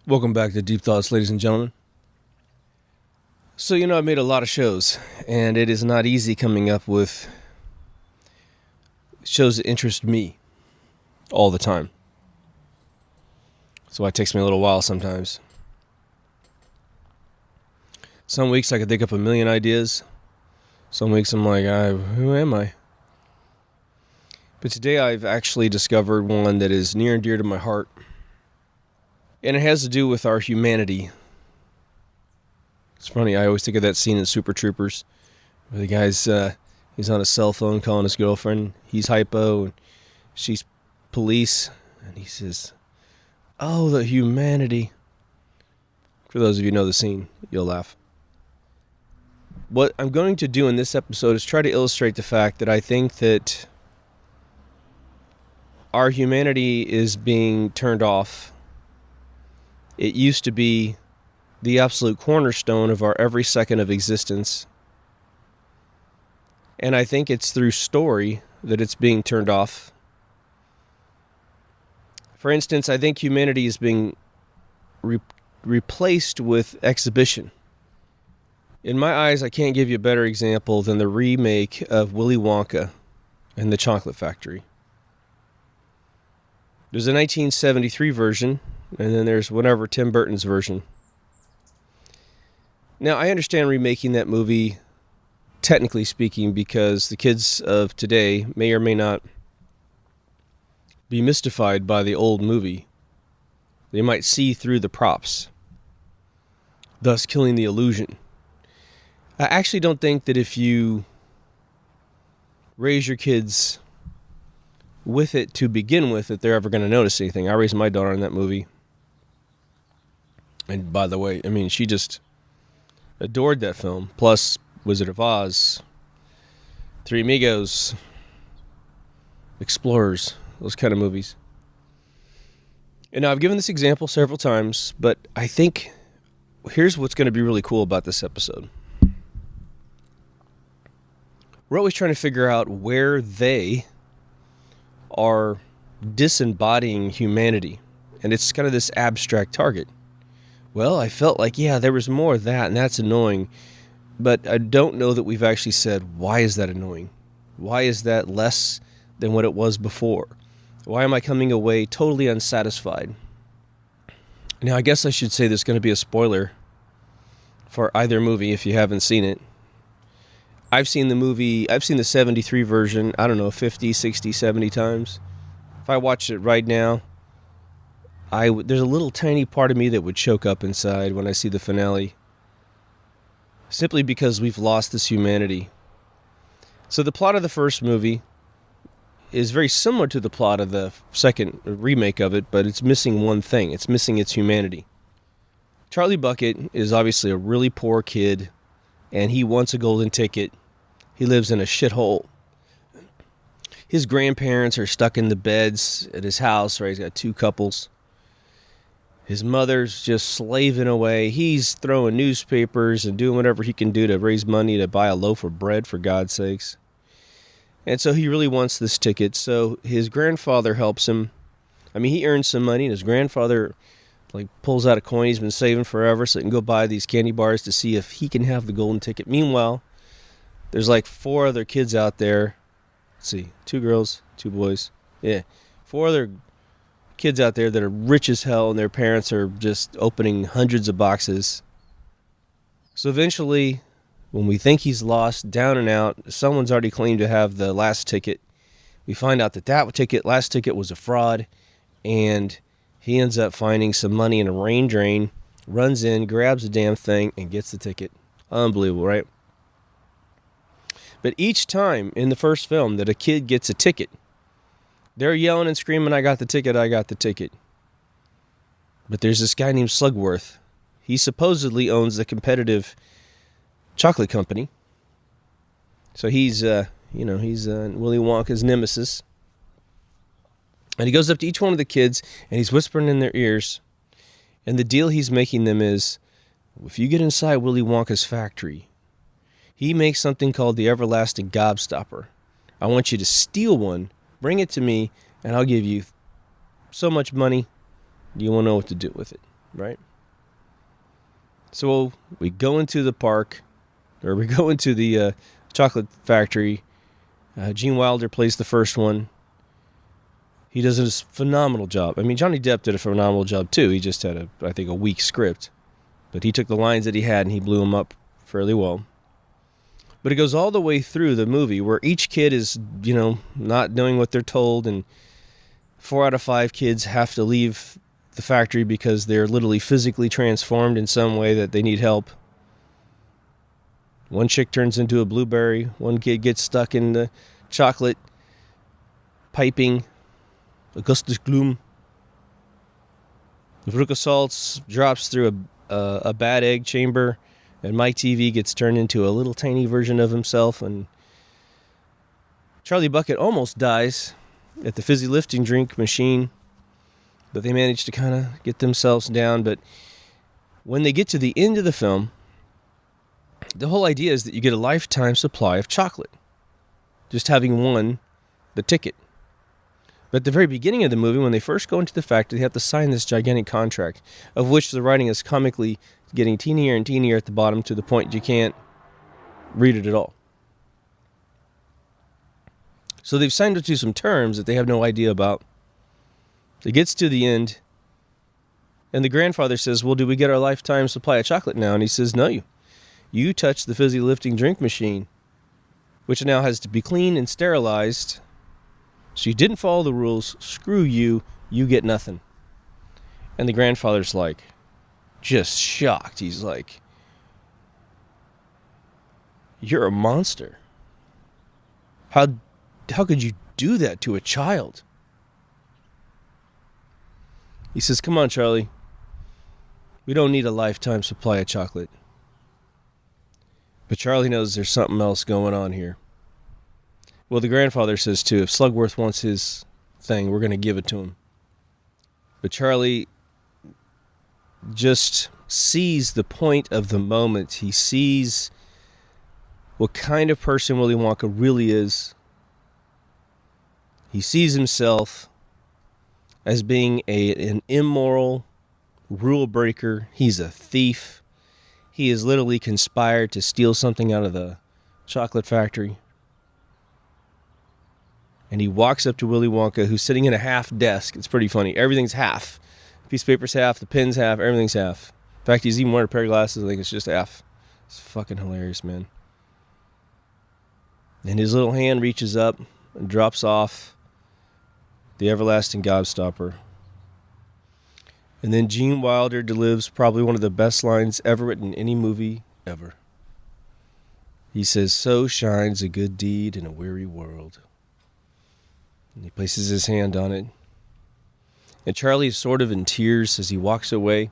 Welcome back to Deep Thoughts, ladies and gentlemen. So, I made a lot of shows, and it is not easy coming up with shows that interest me all the time. So it takes me a little while sometimes. Some weeks I can think up a million ideas. Some weeks I'm like, who am I? But today I've actually discovered one that is near and dear to my heart. And it has to do with our humanity. It's funny, I always think of that scene in Super Troopers where the guy's he's on a cell phone calling his girlfriend. He's hypo and she's police. And he says, "Oh, the humanity." For those of you who know the scene, you'll laugh. What I'm going to do in this episode is try to illustrate the fact that I think that our humanity is being turned off. It used to be the absolute cornerstone of our every second of existence. And I think it's through story that it's being turned off. For instance, I think humanity is being replaced with exhibition. In my eyes, I can't give you a better example than the remake of Willy Wonka and the Chocolate Factory. There's a 1973 version, and then there's whatever Tim Burton's version. Now, I understand remaking that movie, technically speaking, because the kids of today may or may not be mystified by the old movie. They might see through the props, thus killing the illusion. I actually don't think that if you raise your kids with it to begin with, that they're ever going to notice anything. I raised my daughter in that movie. And by the way, she just adored that film. Plus Wizard of Oz, Three Amigos, Explorers, those kind of movies. And now I've given this example several times, but I think here's what's going to be really cool about this episode. We're always trying to figure out where they are disembodying humanity. And it's kind of this abstract target. Well, I felt like, there was more of that, and that's annoying. But I don't know that we've actually said, why is that annoying? Why is that less than what it was before? Why am I coming away totally unsatisfied? Now, I guess I should say there's going to be a spoiler for either movie if you haven't seen it. I've seen the 73 version, 50, 60, 70 times. If I watched it right now, there's a little tiny part of me that would choke up inside when I see the finale. Simply because we've lost this humanity. So the plot of the first movie is very similar to the plot of the second remake of it, but it's missing one thing. It's missing its humanity. Charlie Bucket is obviously a really poor kid, and he wants a golden ticket. He lives in a shithole. His grandparents are stuck in the beds at his house, right? He's got two couples. His mother's just slaving away. He's throwing newspapers and doing whatever he can do to raise money to buy a loaf of bread, for God's sakes. And so he really wants this ticket. So his grandfather helps him. He earns some money, and his grandfather pulls out a coin he's been saving forever so he can go buy these candy bars to see if he can have the golden ticket. Meanwhile, there's 4 other kids out there. Let's see, 2 girls, 2 boys. 4 other kids out there that are rich as hell, and their parents are just opening hundreds of boxes. So eventually, when we think he's lost, down and out, someone's already claimed to have the last ticket. We find out that last ticket was a fraud, and he ends up finding some money in a rain drain, runs in, grabs the damn thing, and gets the ticket. Unbelievable, right? But each time in the first film that a kid gets a ticket, they're yelling and screaming, "I got the ticket, I got the ticket." But there's this guy named Slugworth. He supposedly owns the competitive chocolate company. So he's Willy Wonka's nemesis. And he goes up to each one of the kids, and he's whispering in their ears. And the deal he's making them is, if you get inside Willy Wonka's factory, he makes something called the everlasting gobstopper. I want you to steal one, bring it to me, and I'll give you so much money, you won't know what to do with it. right? So we go into the park, or we go into the chocolate factory. Gene Wilder plays the first one. He does a phenomenal job. I mean, Johnny Depp did a phenomenal job too. He just had, I think, a weak script. But he took the lines that he had and he blew them up fairly well. But it goes all the way through the movie where each kid is, not doing what they're told, and 4 out of 5 kids have to leave the factory because they're literally physically transformed in some way that they need help. One chick turns into a blueberry. One kid gets stuck in the chocolate piping. Augustus Gloom. Veruca Salt drops through a bad egg chamber, and Mike TV gets turned into a little tiny version of himself, and Charlie Bucket almost dies at the fizzy lifting drink machine, but they manage to kind of get themselves down. But when they get to the end of the film, the whole idea is that you get a lifetime supply of chocolate, just having won the ticket. But at the very beginning of the movie, when they first go into the factory, they have to sign this gigantic contract, of which the writing is comically getting teenier and teenier at the bottom to the point you can't read it at all. So they've signed up to some terms that they have no idea about. It gets to the end, and the grandfather says, well, do we get our lifetime supply of chocolate now? And he says, no, you touched the fizzy lifting drink machine, which now has to be cleaned and sterilized. So you didn't follow the rules. Screw you. You get nothing. And the grandfather's like, just shocked. He's like, you're a monster. How could you do that to a child? He says, come on, Charlie. We don't need a lifetime supply of chocolate. But Charlie knows there's something else going on here. Well, the grandfather says, too, if Slugworth wants his thing, we're going to give it to him. But Charlie just sees the point of the moment. He sees what kind of person Willy Wonka really is. He sees himself as being an immoral rule breaker. He's a thief. He has literally conspired to steal something out of the chocolate factory. And he walks up to Willy Wonka, who's sitting in a half desk. It's pretty funny. Everything's half. The piece of paper's half, the pen's half, everything's half. In fact, he's even wearing a pair of glasses. I think it's just half. It's fucking hilarious, man. And his little hand reaches up and drops off the everlasting gobstopper. And then Gene Wilder delivers probably one of the best lines ever written in any movie ever. He says, so shines a good deed in a weary world. And he places his hand on it. And Charlie is sort of in tears as he walks away.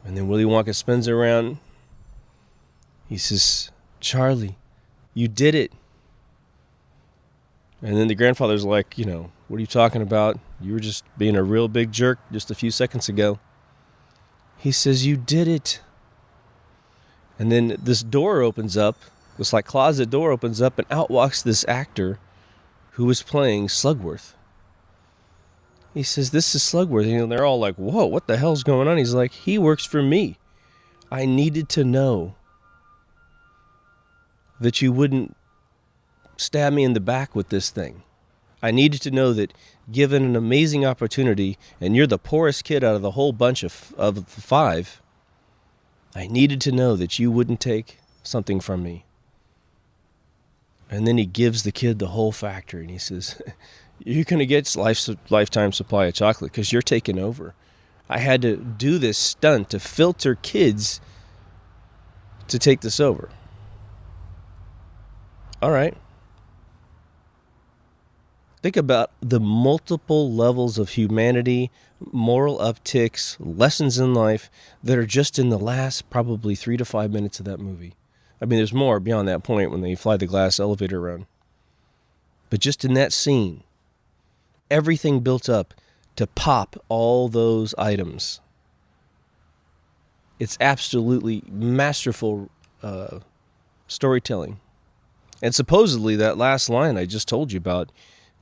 And then Willy Wonka spins around. He says, Charlie, you did it. And then the grandfather's like, what are you talking about? You were just being a real big jerk just a few seconds ago. He says, you did it. And then this door opens up, this closet door opens up, and out walks this actor who was playing Slugworth. He says, this is Slugworth. And they're all like, whoa, what the hell's going on? He's like, he works for me. I needed to know that you wouldn't stab me in the back with this thing. I needed to know that given an amazing opportunity, and you're the poorest kid out of the whole bunch of 5, I needed to know that you wouldn't take something from me. And then he gives the kid the whole factory, and he says, you're going to get lifetime supply of chocolate because you're taking over. I had to do this stunt to filter kids to take this over. All right. Think about the multiple levels of humanity, moral upticks, lessons in life that are just in the last probably 3 to 5 minutes of that movie. I mean, there's more beyond that point when they fly the glass elevator around. But just in that scene, everything built up to pop all those items. It's absolutely masterful storytelling. And supposedly that last line I just told you about,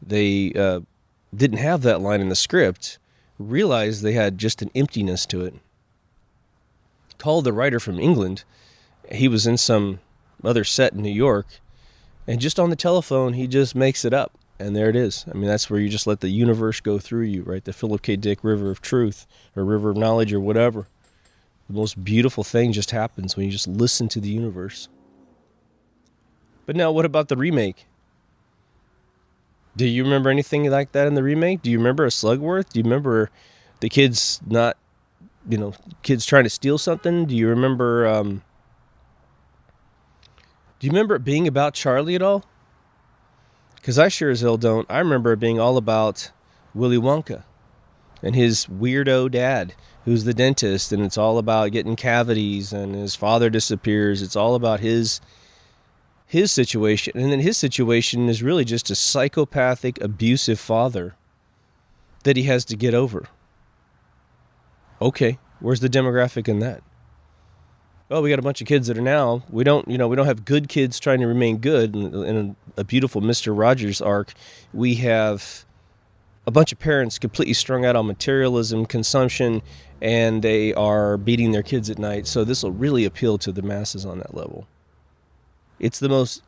they didn't have that line in the script. realized they had just an emptiness to it. Called the writer from England. He was in some other set in New York, and just on the telephone, he just makes it up. And there it is. I mean, that's where you just let the universe go through you, right? The Philip K. Dick River of Truth, or River of Knowledge, or whatever. The most beautiful thing just happens when you just listen to the universe. But now, what about the remake? Do you remember anything like that in the remake? Do you remember a Slugworth? Do you remember the kids not, kids trying to steal something? Do you remember, it being about Charlie at all? Because I sure as hell don't. I remember it being all about Willy Wonka and his weirdo dad, who's the dentist, and it's all about getting cavities, and his father disappears. It's all about his situation, and then his situation is really just a psychopathic, abusive father that he has to get over. Okay, where's the demographic in that? Oh, we got a bunch of kids that are now, we don't have good kids trying to remain good in a beautiful Mr. Rogers arc. We have a bunch of parents completely strung out on materialism, consumption, and they are beating their kids at night. So this will really appeal to the masses on that level. It's the most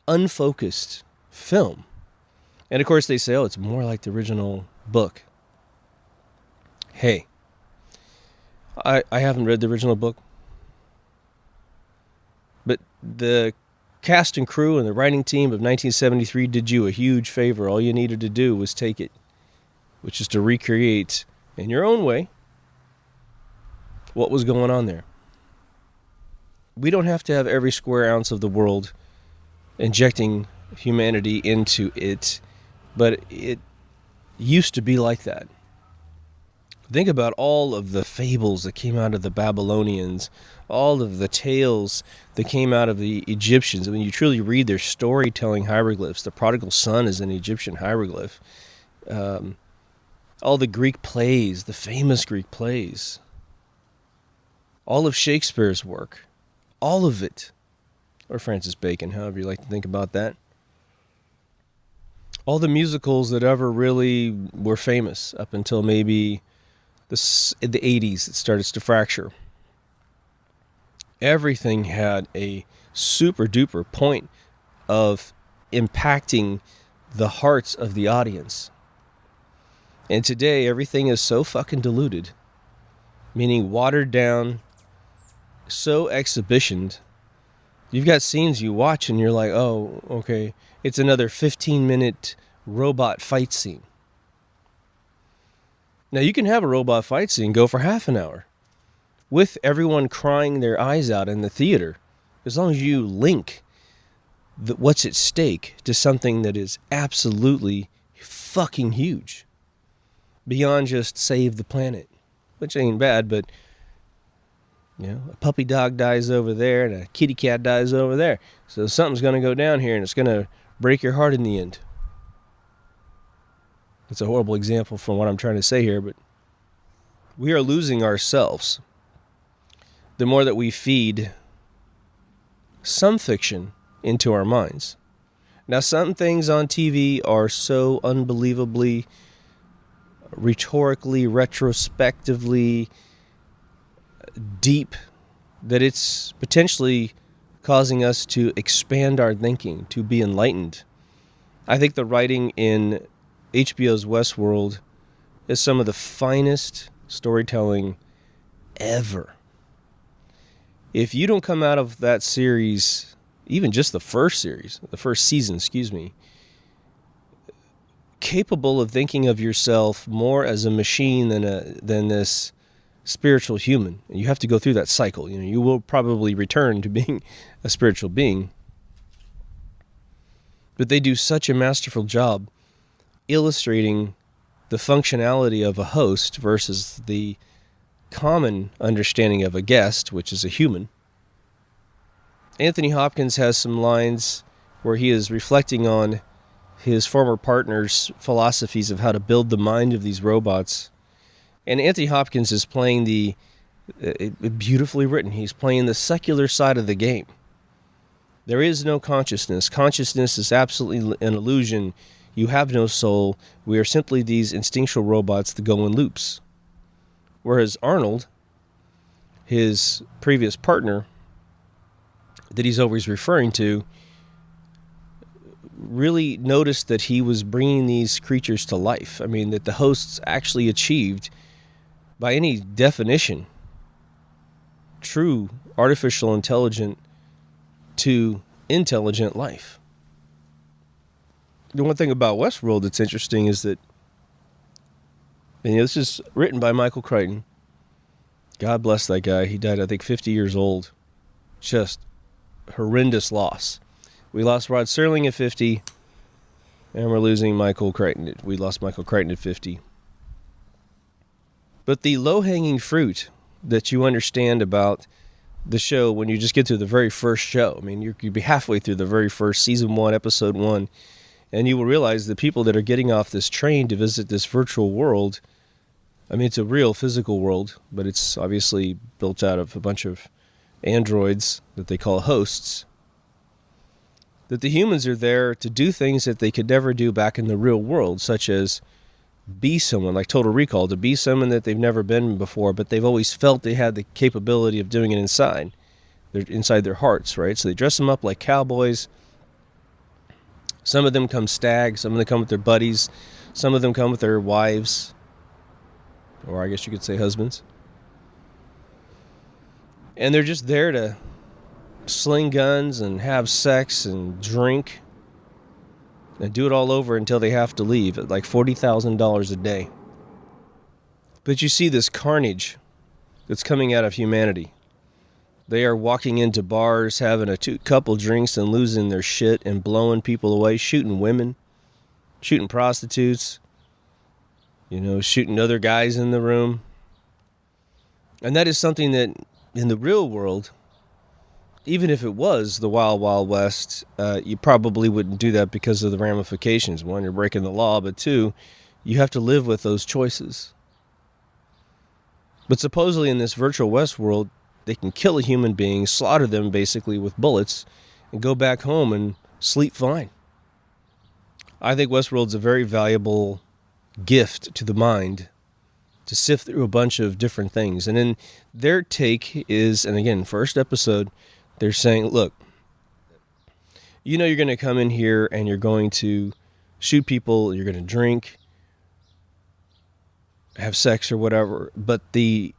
unfocused film. And of course they say, oh, it's more like the original book. Hey, I haven't read the original book, but the cast and crew and the writing team of 1973 did you a huge favor. All you needed to do was take it, which is to recreate in your own way what was going on there. We don't have to have every square ounce of the world injecting humanity into it, but it used to be like that. Think about all of the fables that came out of the Babylonians, all of the tales that came out of the Egyptians. When you truly read their storytelling hieroglyphs, the prodigal son is an Egyptian hieroglyph. All the Greek plays, the famous Greek plays, all of Shakespeare's work, all of it, or Francis Bacon, however you like to think about that. All the musicals that ever really were famous up until maybe the 80s, it started to fracture. Everything had a super duper point of impacting the hearts of the audience. And today, everything is so fucking diluted, meaning watered down, so exhibitioned. You've got scenes you watch and you're like, oh, okay, it's another 15-minute robot fight scene. Now, you can have a robot fight scene go for half an hour with everyone crying their eyes out in the theater, as long as you link what's at stake to something that is absolutely fucking huge, beyond just save the planet, which ain't bad, but a puppy dog dies over there and a kitty cat dies over there, so something's going to go down here and it's going to break your heart in the end. It's a horrible example from what I'm trying to say here, but we are losing ourselves the more that we feed some fiction into our minds. Now, some things on TV are so unbelievably, rhetorically, retrospectively deep that it's potentially causing us to expand our thinking, to be enlightened. I think the writing in HBO's Westworld is some of the finest storytelling ever. If you don't come out of that series, even just the first season, capable of thinking of yourself more as a machine than this spiritual human, and you have to go through that cycle. You will probably return to being a spiritual being. But they do such a masterful job illustrating the functionality of a host versus the common understanding of a guest, which is a human. Anthony Hopkins has some lines where he is reflecting on his former partner's philosophies of how to build the mind of these robots. And Anthony Hopkins is playing beautifully written, he's playing the secular side of the game. There is no consciousness. Consciousness is absolutely an illusion. You have no soul. We are simply these instinctual robots that go in loops. Whereas Arnold, his previous partner that he's always referring to, really noticed that he was bringing these creatures to life. I mean, that the hosts actually achieved, by any definition, true artificial intelligent to intelligent life. The one thing about Westworld that's interesting is that, and this is written by Michael Crichton. God bless that guy. He died, I think, 50 years old. Just horrendous loss. We lost Rod Serling at 50, and we're losing Michael Crichton. We lost Michael Crichton at 50. But the low-hanging fruit that you understand about the show when you just get to the very first show, I mean, you'd be halfway through the very first season 1, episode 1, and you will realize the people that are getting off this train to visit this virtual world, I mean, it's a real physical world, but it's obviously built out of a bunch of androids that they call hosts, that the humans are there to do things that they could never do back in the real world, such as be someone, like Total Recall, to be someone that they've never been before, but they've always felt they had the capability of doing it inside their hearts, right? So they dress them up like cowboys. Some of them come stag, some of them come with their buddies, some of them come with their wives, or I guess you could say husbands. And they're just there to sling guns and have sex and drink and do it all over until they have to leave at like $40,000 a day. But you see this carnage that's coming out of humanity. They are walking into bars, having a couple drinks and losing their shit and blowing people away, shooting women, shooting prostitutes, shooting other guys in the room. And that is something that in the real world, even if it was the Wild Wild West, you probably wouldn't do that because of the ramifications. One, you're breaking the law, but two, you have to live with those choices. But supposedly in this virtual West world, they can kill a human being, slaughter them basically with bullets, and go back home and sleep fine. I think Westworld's a very valuable gift to the mind to sift through a bunch of different things. And then their take is, and again, first episode, they're saying, look, you're going to come in here and you're going to shoot people, you're going to drink, have sex or whatever, but the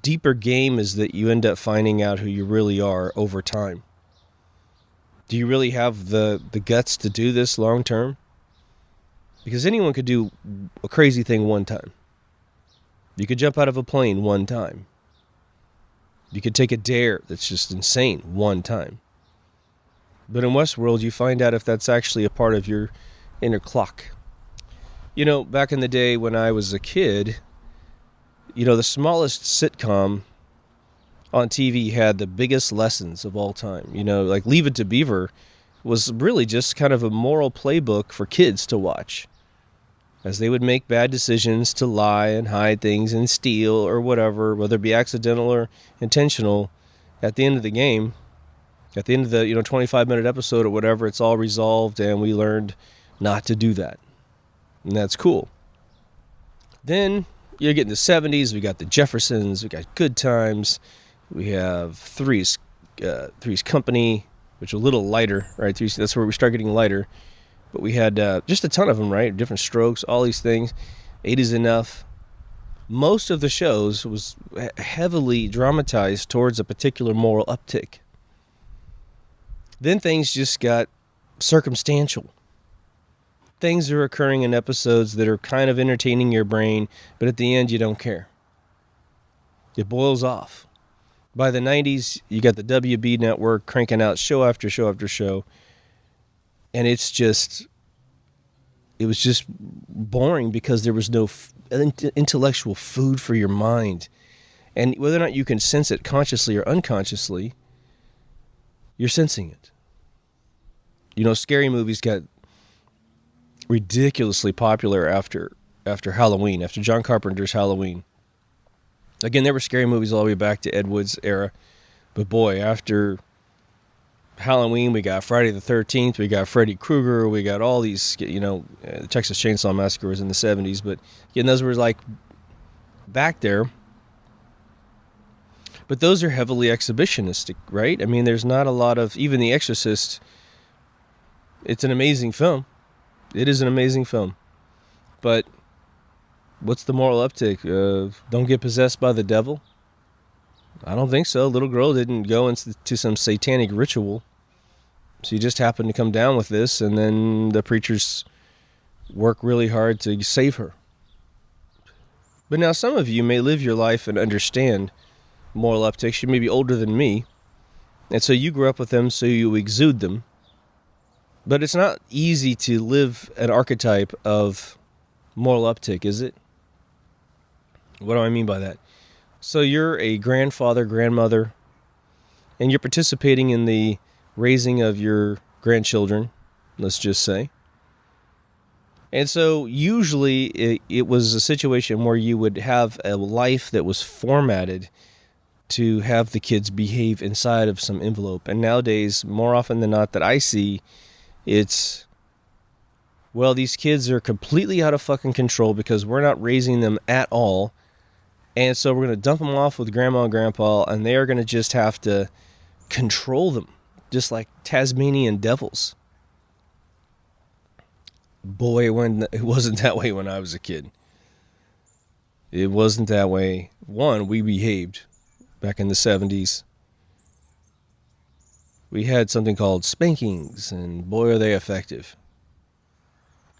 deeper game is that you end up finding out who you really are over time. Do you really have the guts to do this long term? Because anyone could do a crazy thing one time. You could jump out of a plane one time. You could take a dare that's just insane one time. But in Westworld, you find out if that's actually a part of your inner clock. Back in the day when I was a kid, the smallest sitcom on TV had the biggest lessons of all time. Like Leave It to Beaver was really just kind of a moral playbook for kids to watch, as they would make bad decisions to lie and hide things and steal or whatever, whether it be accidental or intentional. At the end of the game, at the end of the 25-minute episode or whatever, it's all resolved and we learned not to do that. And that's cool. Then you get in the 70s, we got the Jeffersons, we got Good Times, we have Three's Company, which is a little lighter, right? That's where we start getting lighter. But we had just a ton of them, right? Different strokes, all these things. 8 is Enough. Most of the shows was heavily dramatized towards a particular moral uptick. Then things just got circumstantial. Things are occurring in episodes that are kind of entertaining your brain, but at the end you don't care. It boils off. By the 90s, you got the WB network cranking out show after show after show. And it was just boring because there was no intellectual food for your mind. And whether or not you can sense it consciously or unconsciously, you're sensing it. Scary movies got ridiculously popular after Halloween, after John Carpenter's Halloween. Again, there were scary movies all the way back to Ed Wood's era. But boy, after Halloween, we got Friday the 13th, we got Freddy Krueger, we got all these, Texas Chainsaw Massacre was in the 70s, but again, those were like back there. But those are heavily exhibitionistic, right? I mean, there's not a lot of, even The Exorcist, it's an amazing film. It is an amazing film. But what's the moral uptake? Don't get possessed by the devil? I don't think so. Little girl didn't go into some satanic ritual. She just happened to come down with this, and then the preachers work really hard to save her. But now some of you may live your life and understand moral upticks. You may be older than me, and so you grew up with them, so you exude them. But it's not easy to live an archetype of moral uptick, is it? What do I mean by that? So you're a grandfather, grandmother, and you're participating in the raising of your grandchildren, let's just say. And so usually it was a situation where you would have a life that was formatted to have the kids behave inside of some envelope. And nowadays, more often than not that I see, it's, well, these kids are completely out of fucking control because we're not raising them at all. And so we're going to dump them off with grandma and grandpa, and they are going to just have to control them, just like Tasmanian devils. Boy, it wasn't that way when I was a kid. It wasn't that way. One, we behaved back in the 70s. We had something called spankings, and boy, are they effective.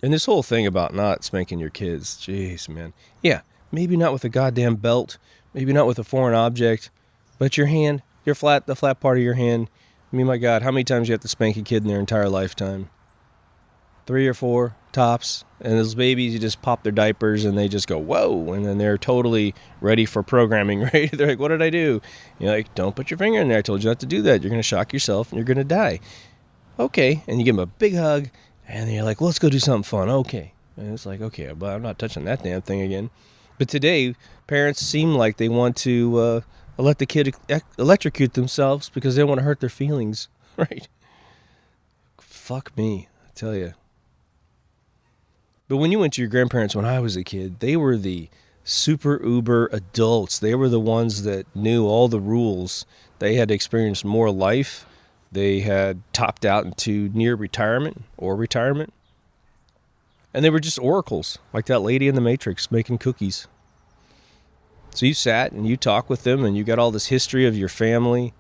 And this whole thing about not spanking your kids, jeez, man. Yeah, maybe not with a goddamn belt, maybe not with a foreign object, but your hand, the flat part of your hand. I mean, my God, how many times you have to spank a kid in their entire lifetime? 3 or 4 tops. And those babies, you just pop their diapers and they just go, whoa. And then they're totally ready for programming, right? They're like, what did I do? You're like, don't put your finger in there. I told you not to do that. You're going to shock yourself and you're going to die. Okay. And you give them a big hug and then you're like, let's go do something fun. Okay. And it's like, okay, but I'm not touching that damn thing again. But today, parents seem like they want to let the kid electrocute themselves because they don't want to hurt their feelings, right? Fuck me, I tell you. But when you went to your grandparents when I was a kid, they were the super uber adults. They were the ones that knew all the rules. They had experienced more life. They had topped out into near retirement or retirement. And they were just oracles, like that lady in the Matrix making cookies. So you sat and you talked with them and you got all this history of your family.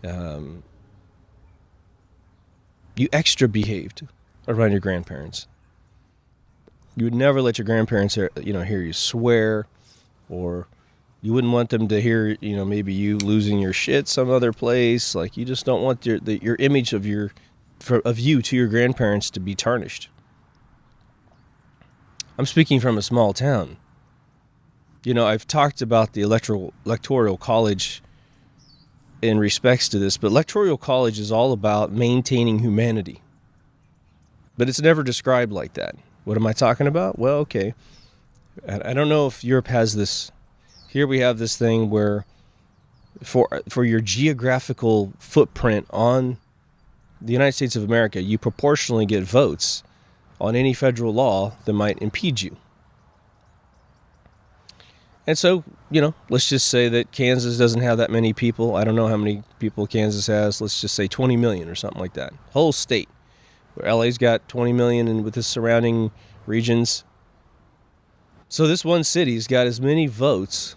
You extra behaved around your grandparents. You would never let your grandparents hear you swear, or you wouldn't want them to hear, maybe you losing your shit some other place. Like, you just don't want your image of you to your grandparents to be tarnished. I'm speaking from a small town. I've talked about the Electoral College in respects to this, but Electoral College is all about maintaining humanity. But it's never described like that. What am I talking about? Well, okay. I don't know if Europe has this. Here we have this thing where for your geographical footprint on the United States of America, you proportionally get votes on any federal law that might impede you. And so, let's just say that Kansas doesn't have that many people. I don't know how many people Kansas has. Let's just say 20 million or something like that. Whole state. Where LA's got 20 million and with the surrounding regions. So this one city's got as many votes,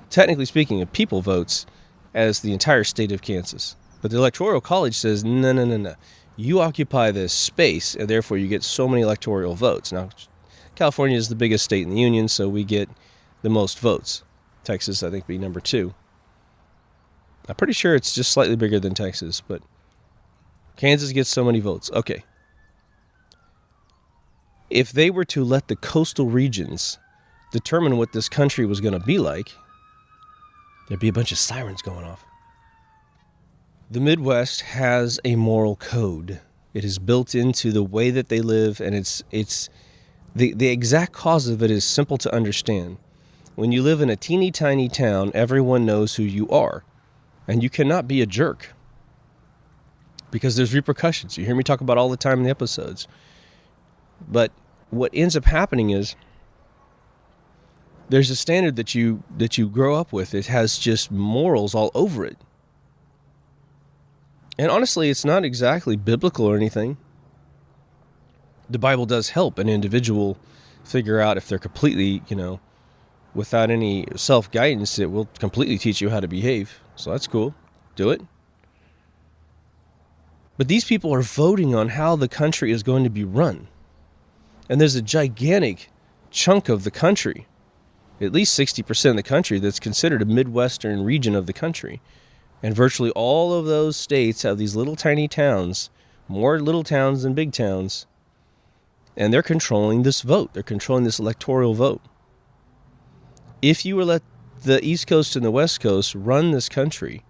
technically speaking, of people votes, as the entire state of Kansas. But the Electoral College says, no. You occupy this space, and therefore you get so many electoral votes. Now, California is the biggest state in the union, so we get the most votes. Texas, I think, be number 2. I'm pretty sure it's just slightly bigger than Texas, but Kansas gets so many votes. Okay. If they were to let the coastal regions determine what this country was going to be like, there'd be a bunch of sirens going off. The Midwest has a moral code. It is built into the way that they live, and it's the exact cause of it is simple to understand. When you live in a teeny tiny town, everyone knows who you are, and you cannot be a jerk. because there's repercussions. You hear me talk about all the time in the episodes. But what ends up happening is there's a standard that you grow up with. It has just morals all over it. And honestly, it's not exactly biblical or anything. The Bible does help an individual figure out if they're completely, without any self-guidance. It will completely teach you how to behave. So that's cool. Do it. But these people are voting on how the country is going to be run. And there's a gigantic chunk of the country, at least 60% of the country, that's considered a Midwestern region of the country. And virtually all of those states have these little tiny towns, more little towns than big towns. And they're controlling this vote. They're controlling this electoral vote. If you were let the East Coast and the West Coast run this country,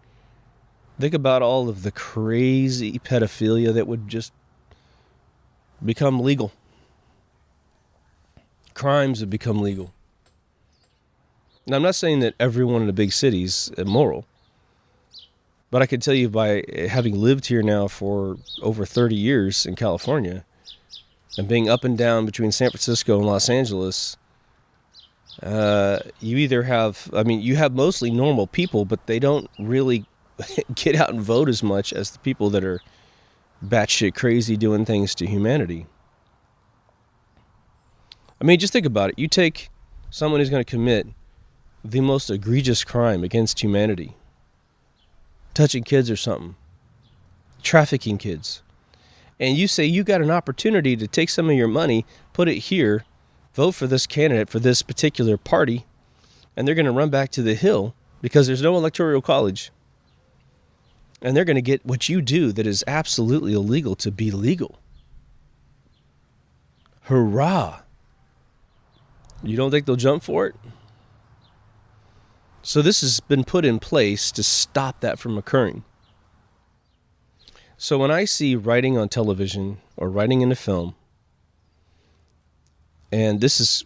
think about all of the crazy pedophilia that would just become legal. Crimes would become legal. Now, I'm not saying that everyone in the big cities is immoral, but I can tell you by having lived here now for over 30 years in California and being up and down between San Francisco and Los Angeles, you either have, you have mostly normal people, but they don't really get out and vote as much as the people that are batshit crazy doing things to humanity. Just think about it. You take someone who's going to commit the most egregious crime against humanity, touching kids or something, trafficking kids, and you say you got an opportunity to take some of your money, put it here, vote for this candidate for this particular party, and they're going to run back to the Hill because there's no electoral college. And they're going to get what you do that is absolutely illegal to be legal. Hurrah! You don't think they'll jump for it? So this has been put in place to stop that from occurring. So when I see writing on television or writing in a film, and this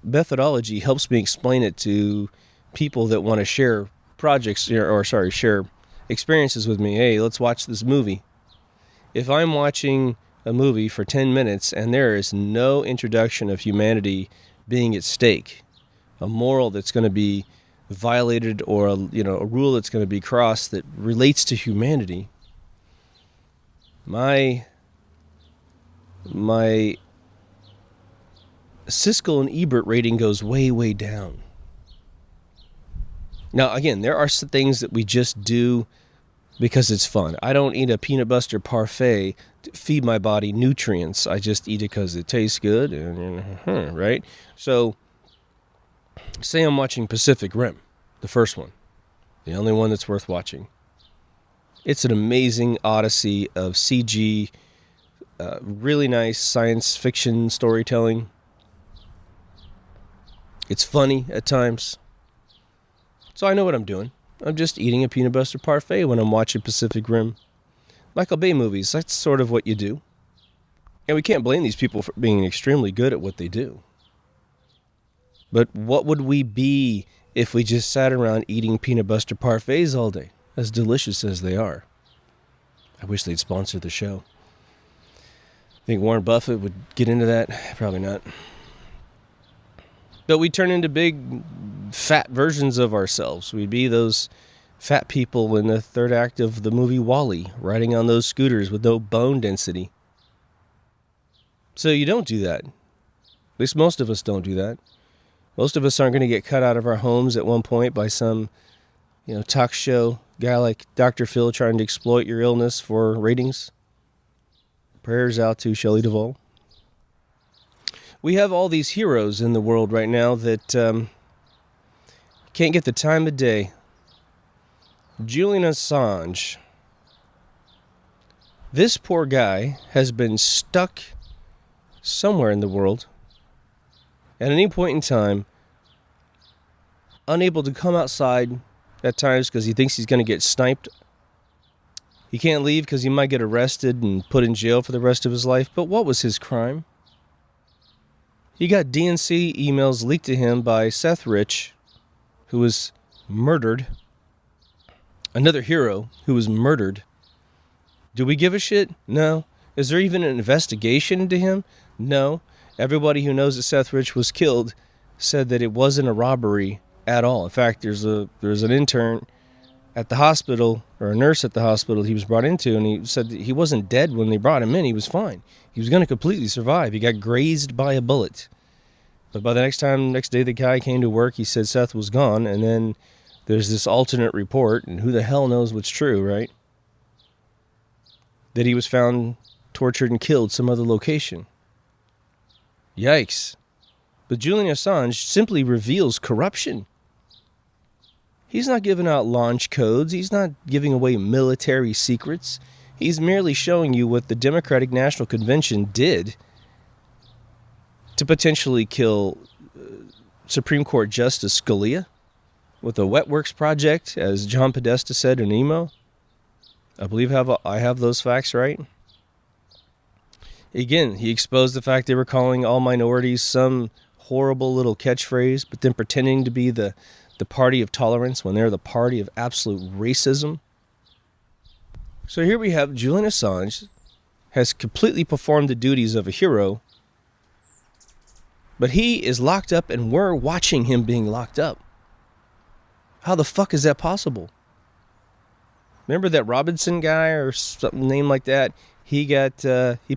methodology helps me explain it to people that want to share share experiences with me. Hey, let's watch this movie. If I'm watching a movie for 10 minutes and there is no introduction of humanity being at stake, a moral that's going to be violated or a rule that's going to be crossed that relates to humanity, my Siskel and Ebert rating goes way, way down. Now, again, there are some things that we just do because it's fun. I don't eat a peanut butter parfait to feed my body nutrients. I just eat it because it tastes good, right? So, say I'm watching Pacific Rim, the first one, the only one that's worth watching. It's an amazing odyssey of CG, really nice science fiction storytelling. It's funny at times. So I know what I'm doing. I'm just eating a peanut butter parfait when I'm watching Pacific Rim. Michael Bay movies, that's sort of what you do. And we can't blame these people for being extremely good at what they do. But what would we be if we just sat around eating peanut butter parfaits all day, as delicious as they are? I wish they'd sponsor the show. Think Warren Buffett would get into that? Probably not. But we turn into big, fat versions of ourselves. We'd be those fat people in the third act of the movie WALL-E, riding on those scooters with no bone density. So you don't do that. At least most of us don't do that. Most of us aren't going to get cut out of our homes at one point by some, talk show guy like Dr. Phil trying to exploit your illness for ratings. Prayers out to Shelley Duvall. We have all these heroes in the world right now that can't get the time of day. Julian Assange. This poor guy has been stuck somewhere in the world at any point in time, unable to come outside at times because he thinks he's going to get sniped. He can't leave because he might get arrested and put in jail for the rest of his life. But what was his crime? He got DNC emails leaked to him by Seth Rich, who was murdered. Another hero who was murdered Do we give a shit? No. Is there even an investigation into him? No. Everybody who knows that Seth Rich was killed said that it wasn't a robbery at all. In fact, there's an intern at the hospital, or a nurse at the hospital he was brought into, and he said that he wasn't dead when they brought him in. He was fine. He was going to completely survive. He got grazed by a bullet. But by the next day the guy came to work, he said Seth was gone, and then there's this alternate report, and who the hell knows what's true, right? That he was found tortured and killed some other location. Yikes. But Julian Assange simply reveals corruption. He's not giving out launch codes. He's not giving away military secrets. He's merely showing you what the Democratic National Convention did to potentially kill Supreme Court Justice Scalia with the Wet Works project, as John Podesta said in an email. I believe I have those facts right. Again, he exposed the fact they were calling all minorities some horrible little catchphrase, but then pretending to be the party of tolerance when they're the party of absolute racism. So here we have Julian Assange has completely performed the duties of a hero, but he is locked up and we're watching him being locked up. How the fuck is that possible? Remember that Robinson guy or something name like that? He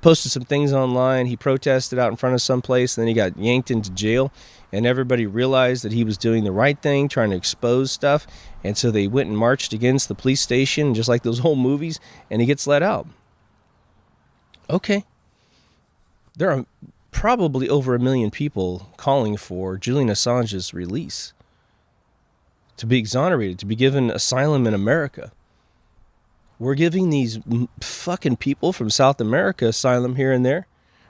posted some things online. He protested out in front of some place, and then he got yanked into jail. And everybody realized that he was doing the right thing, trying to expose stuff. And so they went and marched against the police station, just like those old movies, and he gets let out. Okay. There are probably over 1 million people calling for Julian Assange's release, to be exonerated, to be given asylum in America. We're giving these fucking people from South America asylum here and there.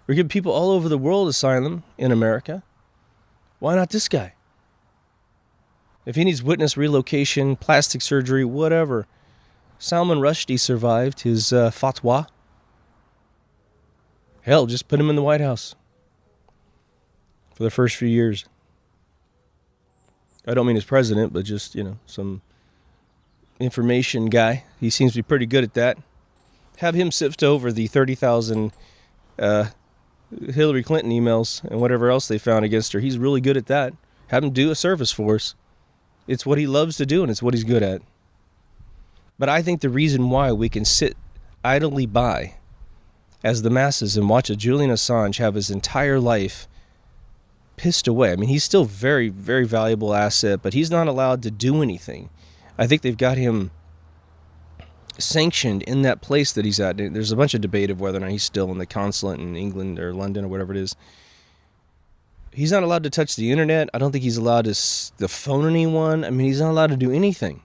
We're giving people all over the world asylum in America. Why not this guy? If he needs witness relocation, plastic surgery, whatever. Salman Rushdie survived his fatwa. Hell, just put him in the White House for the first few years. I don't mean as president, but just, some information guy. He seems to be pretty good at that. Have him sift over the 30,000 Hillary Clinton emails and whatever else they found against her. He's really good at that. Have him do a service for us. It's what he loves to do, and it's what he's good at. But I think the reason why we can sit idly by as the masses and watch a Julian Assange have his entire life pissed away. I mean, he's still very, very valuable asset, but he's not allowed to do anything. I think they've got him sanctioned in that place that he's at. There's a bunch of debate of whether or not he's still in the consulate in England or London or whatever it is. He's not allowed to touch the internet. I don't think he's allowed to phone anyone. I mean, he's not allowed to do anything.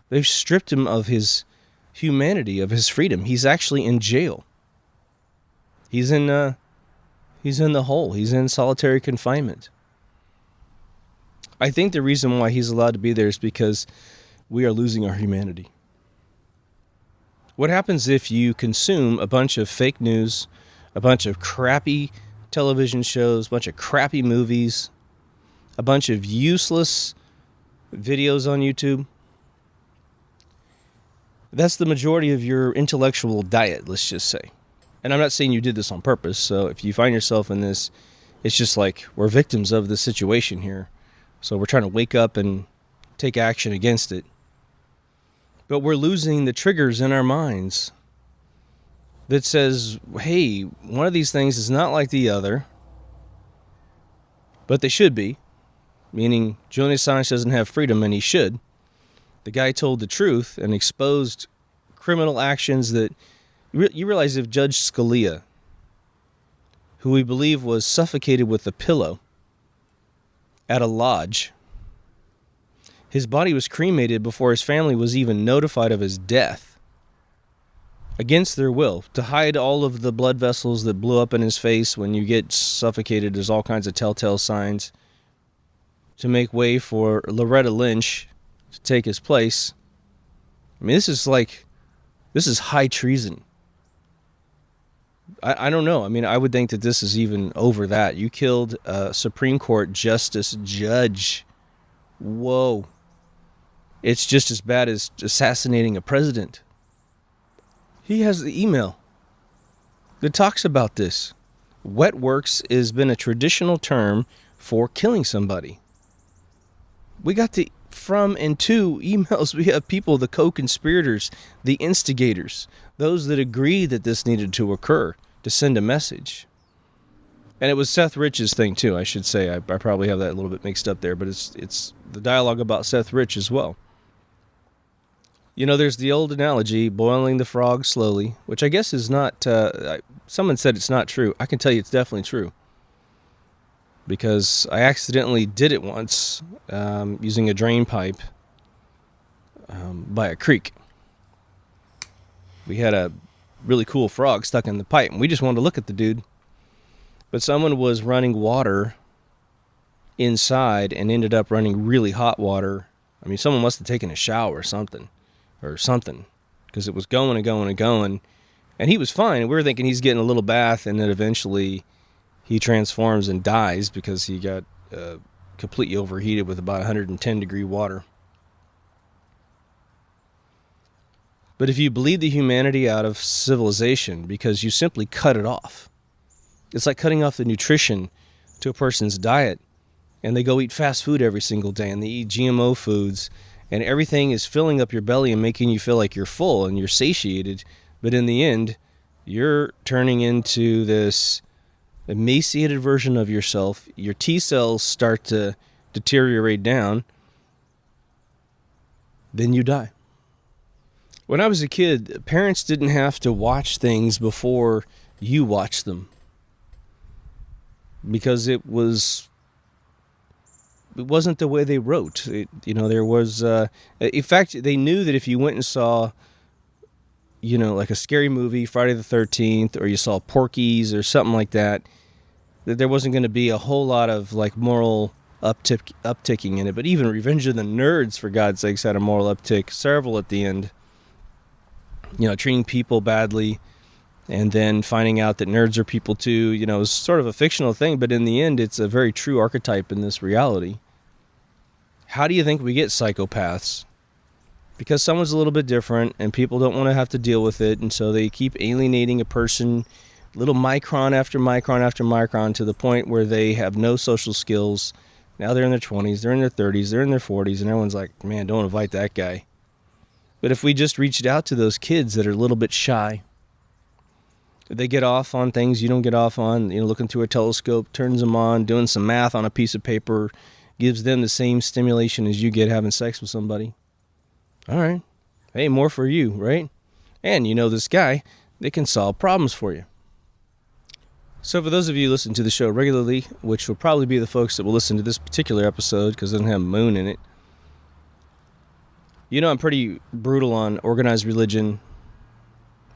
They've stripped him of his humanity, of his freedom. He's actually in jail. He's in the hole. He's in solitary confinement. I think the reason why he's allowed to be there is because we are losing our humanity. What happens if you consume a bunch of fake news, a bunch of crappy television shows, a bunch of crappy movies, a bunch of useless videos on YouTube? That's the majority of your intellectual diet, let's just say. And I'm not saying you did this on purpose, so if you find yourself in this, it's just like we're victims of this situation here. So we're trying to wake up and take action against it. But we're losing the triggers in our minds that says, hey, one of these things is not like the other, but they should be. Meaning Julian Assange doesn't have freedom, and he should. The guy told the truth and exposed criminal actions that... You realize if Judge Scalia, who we believe was suffocated with a pillow at a lodge, his body was cremated before his family was even notified of his death, against their will, to hide all of the blood vessels that blew up in his face. When you get suffocated, there's all kinds of telltale signs, to make way for Loretta Lynch to take his place. I mean, this is high treason. I don't know. I mean, I would think that this is even over that. You killed a Supreme Court Justice Judge. Whoa. It's just as bad as assassinating a president. He has the email that talks about this. Wet works has been a traditional term for killing somebody. We got the from and to emails. We have people, the co-conspirators, the instigators, those that agreed that this needed to occur to send a message. And it was Seth Rich's thing too, I should say. I probably have that a little bit mixed up there, but it's the dialogue about Seth Rich as well. You know, there's the old analogy, boiling the frog slowly, which I guess is not, someone said it's not true. I can tell you it's definitely true. Because I accidentally did it once using a drain pipe by a creek. We had a really cool frog stuck in the pipe, and we just wanted to look at the dude. But someone was running water inside and ended up running really hot water. I mean, someone must have taken a shower or something, because it was going and going and going. And he was fine. We were thinking he's getting a little bath, and then eventually he transforms and dies because he got completely overheated with about 110 degree water. But if you bleed the humanity out of civilization because you simply cut it off, it's like cutting off the nutrition to a person's diet, and they go eat fast food every single day, and they eat GMO foods, and everything is filling up your belly and making you feel like you're full and you're satiated, but in the end, you're turning into this emaciated version of yourself. Your T cells start to deteriorate down, then you die. When I was a kid, parents didn't have to watch things before you watched them, because it wasn't the way they wrote. There was, in fact, they knew that if you went and saw, like a scary movie, Friday the 13th, or you saw Porky's or something like that there wasn't going to be a whole lot of like moral upticking in it. But even Revenge of the Nerds, for God's sakes, had a moral uptick, several at the end. Treating people badly, and then finding out that nerds are people too. It's sort of a fictional thing, but in the end, it's a very true archetype in this reality. How do you think we get psychopaths? Because someone's a little bit different, and people don't want to have to deal with it, and so they keep alienating a person, little micron after micron after micron, to the point where they have no social skills. Now they're in their 20s, they're in their 30s, they're in their 40s, and everyone's like, man, don't invite that guy. But if we just reached out to those kids that are a little bit shy, they get off on things you don't get off on, looking through a telescope, turns them on, doing some math on a piece of paper, gives them the same stimulation as you get having sex with somebody. All right. Hey, more for you, right? And this guy, they can solve problems for you. So for those of you who listen to the show regularly, which will probably be the folks that will listen to this particular episode because it doesn't have moon in it, I'm pretty brutal on organized religion.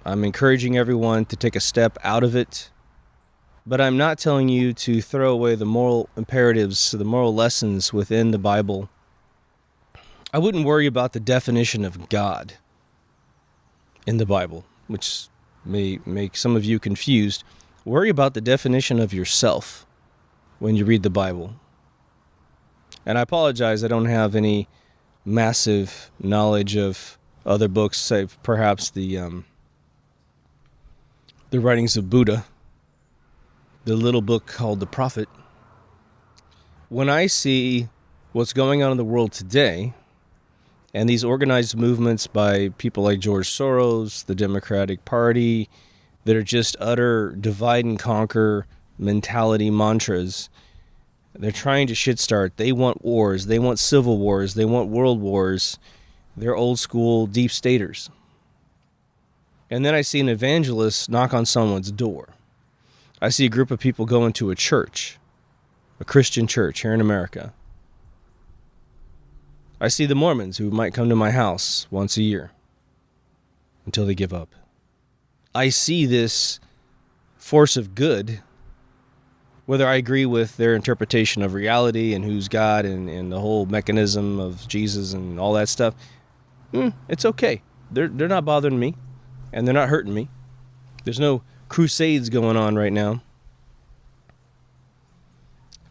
I'm encouraging everyone to take a step out of it. But I'm not telling you to throw away the moral imperatives, the moral lessons within the Bible. I wouldn't worry about the definition of God in the Bible, which may make some of you confused. Worry about the definition of yourself when you read the Bible. And I apologize, I don't have any massive knowledge of other books, save perhaps the writings of Buddha, the little book called The Prophet. When I see what's going on in the world today, and these organized movements by people like George Soros, the Democratic Party, that are just utter divide and conquer mentality mantras, they're trying to shit start. They want wars. They want civil wars. They want world wars. They're old school deep staters. And then I see an evangelist knock on someone's door. I see a group of people go into a church, a Christian church here in America. I see the Mormons who might come to my house once a year until they give up. I see this force of good, whether I agree with their interpretation of reality and who's God and the whole mechanism of Jesus and all that stuff. It's okay. They're not bothering me, and they're not hurting me. There's no crusades going on right now.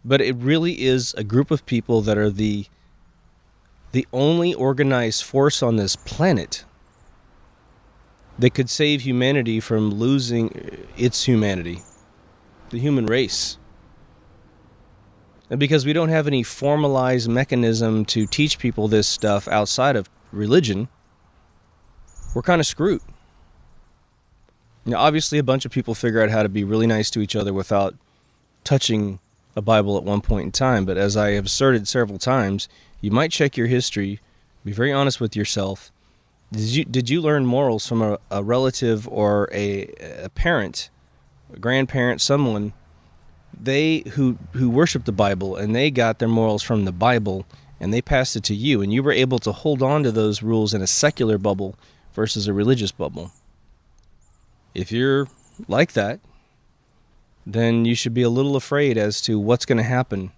But it really is a group of people that are the only organized force on this planet that could save humanity from losing its humanity, the human race. And because we don't have any formalized mechanism to teach people this stuff outside of religion, we're kind of screwed. Now, obviously, a bunch of people figure out how to be really nice to each other without touching a Bible at one point in time. But as I have asserted several times, you might check your history, be very honest with yourself. Did you learn morals from a relative or a parent, a grandparent, someone who worshiped the Bible, and they got their morals from the Bible and they passed it to you, and you were able to hold on to those rules in a secular bubble versus a religious bubble? If you're like that, then you should be a little afraid as to what's going to happen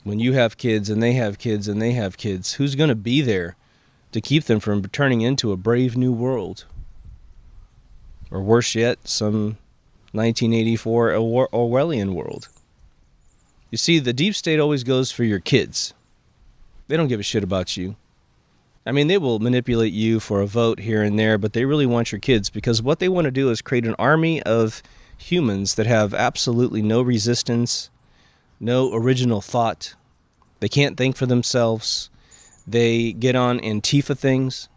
when you have kids and they have kids and they have kids. Who's going to be there to keep them from turning into a brave new world? Or worse yet, some 1984 Orwellian world. You see, the deep state always goes for your kids. They don't give a shit about you. I mean, they will manipulate you for a vote here and there, but they really want your kids, because what they want to do is create an army of humans that have absolutely no resistance, no original thought. They can't think for themselves. They get on Antifa things.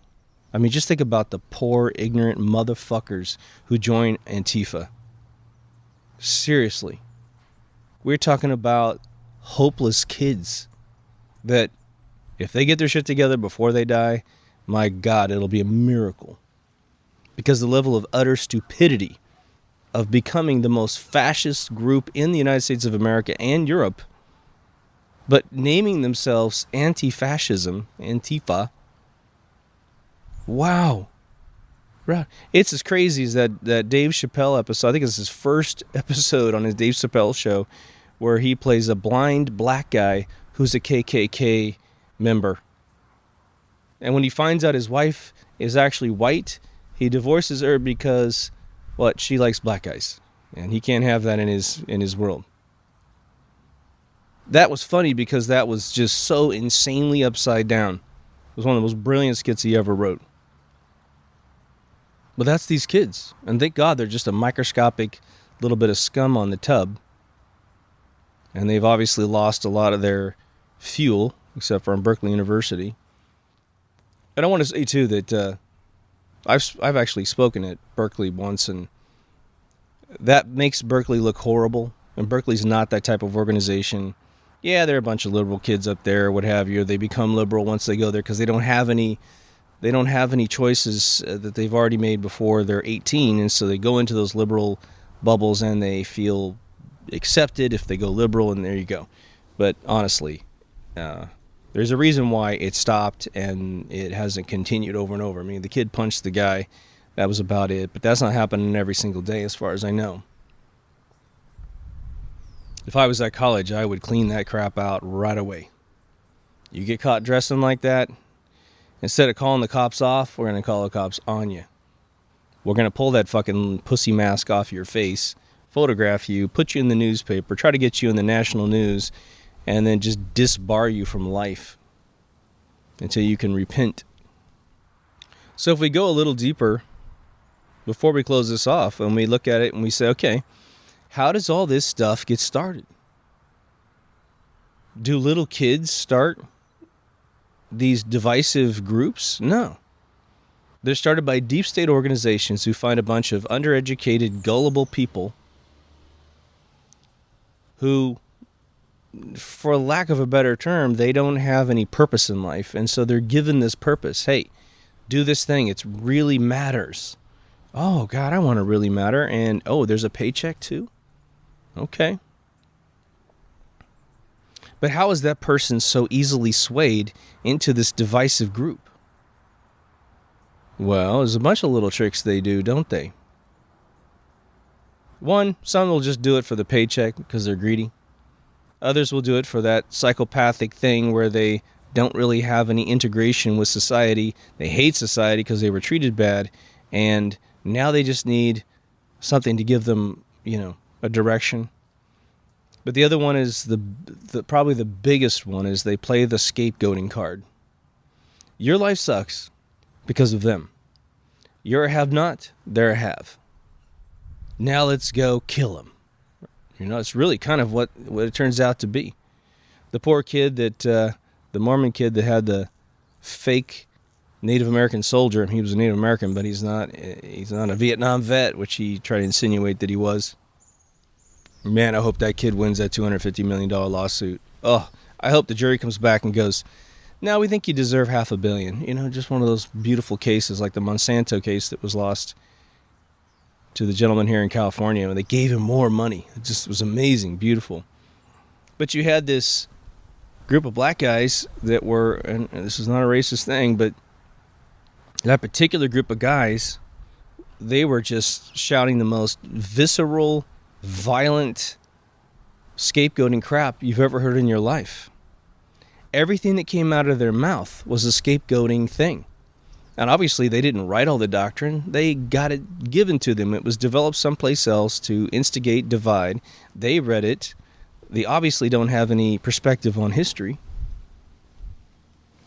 I mean, just think about the poor, ignorant motherfuckers who join Antifa. Seriously. We're talking about hopeless kids that, if they get their shit together before they die, my God, it'll be a miracle. Because the level of utter stupidity of becoming the most fascist group in the United States of America and Europe, but naming themselves anti-fascism, Antifa. Wow. It's as crazy as that Dave Chappelle episode. I think it's his first episode on his Dave Chappelle show, where he plays a blind black guy who's a KKK member. And when he finds out his wife is actually white, he divorces her because, she likes black guys. And he can't have that in his world. That was funny because that was just so insanely upside down. It was one of the most brilliant skits he ever wrote. But that's these kids. And thank God they're just a microscopic little bit of scum on the tub. And they've obviously lost a lot of their fuel, except for on Berkeley University. And I want to say, too, that I've actually spoken at Berkeley once, and that makes Berkeley look horrible. And Berkeley's not that type of organization. Yeah, there are a bunch of liberal kids up there, what have you. They become liberal once they go there because they don't have any choices that they've already made before they're 18, and so they go into those liberal bubbles and they feel accepted if they go liberal, and there you go. But honestly, there's a reason why it stopped and it hasn't continued over and over. I mean, the kid punched the guy. That was about it. But that's not happening every single day as far as I know. If I was at college, I would clean that crap out right away. You get caught dressing like that, instead of calling the cops off, we're going to call the cops on you. We're going to pull that fucking pussy mask off your face, photograph you, put you in the newspaper, try to get you in the national news, and then just disbar you from life until you can repent. So if we go a little deeper, before we close this off, and we look at it and we say, okay, how does all this stuff get started? Do little kids start these divisive groups? No. They're started by deep state organizations who find a bunch of undereducated, gullible people who, for lack of a better term, they don't have any purpose in life. And so they're given this purpose. Hey, do this thing. It really matters. Oh, God, I want to really matter. And, there's a paycheck too? Okay. But how is that person so easily swayed into this divisive group? Well, there's a bunch of little tricks they do, don't they? One, some will just do it for the paycheck because they're greedy. Others will do it for that psychopathic thing where they don't really have any integration with society. They hate society because they were treated bad, and now they just need something to give them, a direction. But the other one is probably the biggest one, is they play the scapegoating card. Your life sucks because of them. You're a have-not, they're a have. Now let's go kill them. It's really kind of what it turns out to be. The poor kid the Mormon kid that had the fake Native American soldier. He was a Native American, but he's not a Vietnam vet, which he tried to insinuate that he was. Man, I hope that kid wins that $250 million lawsuit. Oh, I hope the jury comes back and goes, no, we think you deserve $500 million. Just one of those beautiful cases like the Monsanto case that was lost to the gentleman here in California. And they gave him more money. It just was amazing, beautiful. But you had this group of black guys that were, and this is not a racist thing, but that particular group of guys, they were just shouting the most visceral, violent, scapegoating crap you've ever heard in your life. Everything that came out of their mouth was a scapegoating thing. And obviously they didn't write all the doctrine. They got it given to them. It was developed someplace else to instigate, divide. They read it. They obviously don't have any perspective on history.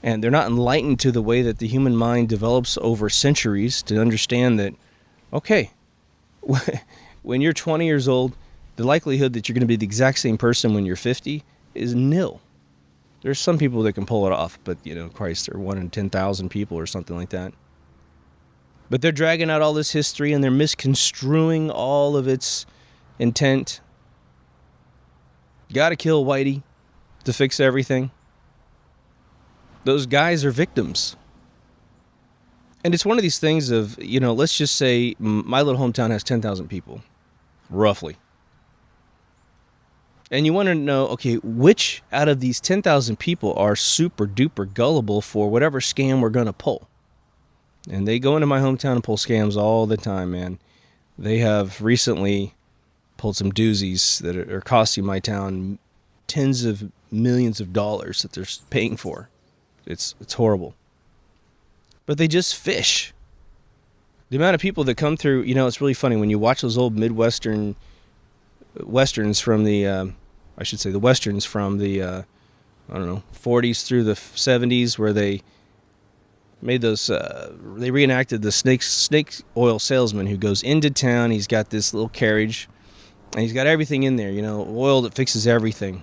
And they're not enlightened to the way that the human mind develops over centuries to understand that, okay, when you're 20 years old, the likelihood that you're going to be the exact same person when you're 50 is nil. There's some people that can pull it off, but, Christ, they're 1 in 10,000 people or something like that. But they're dragging out all this history and they're misconstruing all of its intent. Gotta kill Whitey to fix everything. Those guys are victims. And it's one of these things of, let's just say my little hometown has 10,000 people, roughly. And you want to know, okay, which out of these 10,000 people are super duper gullible for whatever scam we're going to pull? And they go into my hometown and pull scams all the time, man. They have recently pulled some doozies that are costing my town tens of millions of dollars that they're paying for. It's horrible. But they just fish. The amount of people that come through, it's really funny when you watch those old Midwestern Westerns from the, the Westerns from the, 40s through the 70s where they made those, they reenacted the snake oil salesman who goes into town. He's got this little carriage and he's got everything in there, oil that fixes everything.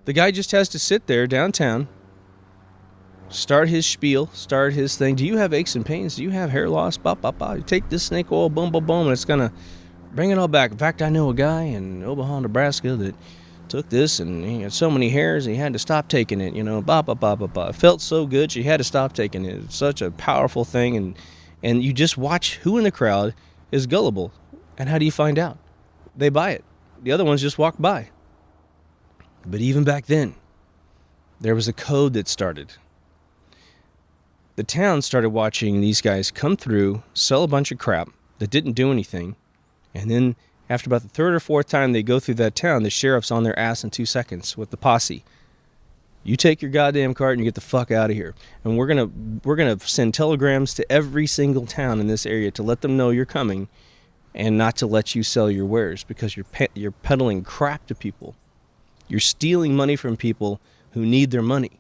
The guy just has to sit there downtown, start his spiel, start his thing. Do you have aches and pains? Do you have hair loss? Bah, bah, bah. You take this snake oil, boom, boom, boom, and it's going to bring it all back. In fact, I know a guy in Omaha, Nebraska that took this and he had so many hairs and he had to stop taking it, bah, bah, bah, bah, bah. It felt so good, she had to stop taking it. It's such a powerful thing. And you just watch who in the crowd is gullible. And how do you find out? They buy it. The other ones just walk by. But even back then, there was a code that started. The town started watching these guys come through, sell a bunch of crap that didn't do anything, and then after about the third or fourth time they go through that town, the sheriff's on their ass in 2 seconds with the posse. You take your goddamn cart and you get the fuck out of here. And we're gonna send telegrams to every single town in this area to let them know you're coming, and not to let you sell your wares because you're peddling crap to people. You're stealing money from people who need their money.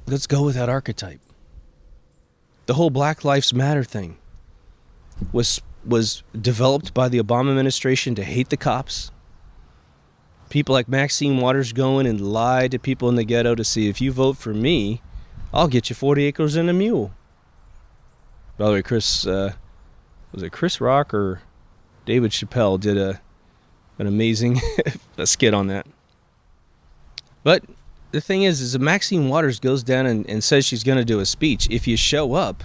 Let's go with that archetype. The whole Black Lives Matter thing was developed by the Obama administration to hate the cops. People like Maxine Waters going and lie to people in the ghetto to see if you vote for me, I'll get you 40 acres and a mule. By the way, was it Chris Rock or David Chappelle did an amazing a skit on that. But the thing is that Maxine Waters goes down and says she's going to do a speech. If you show up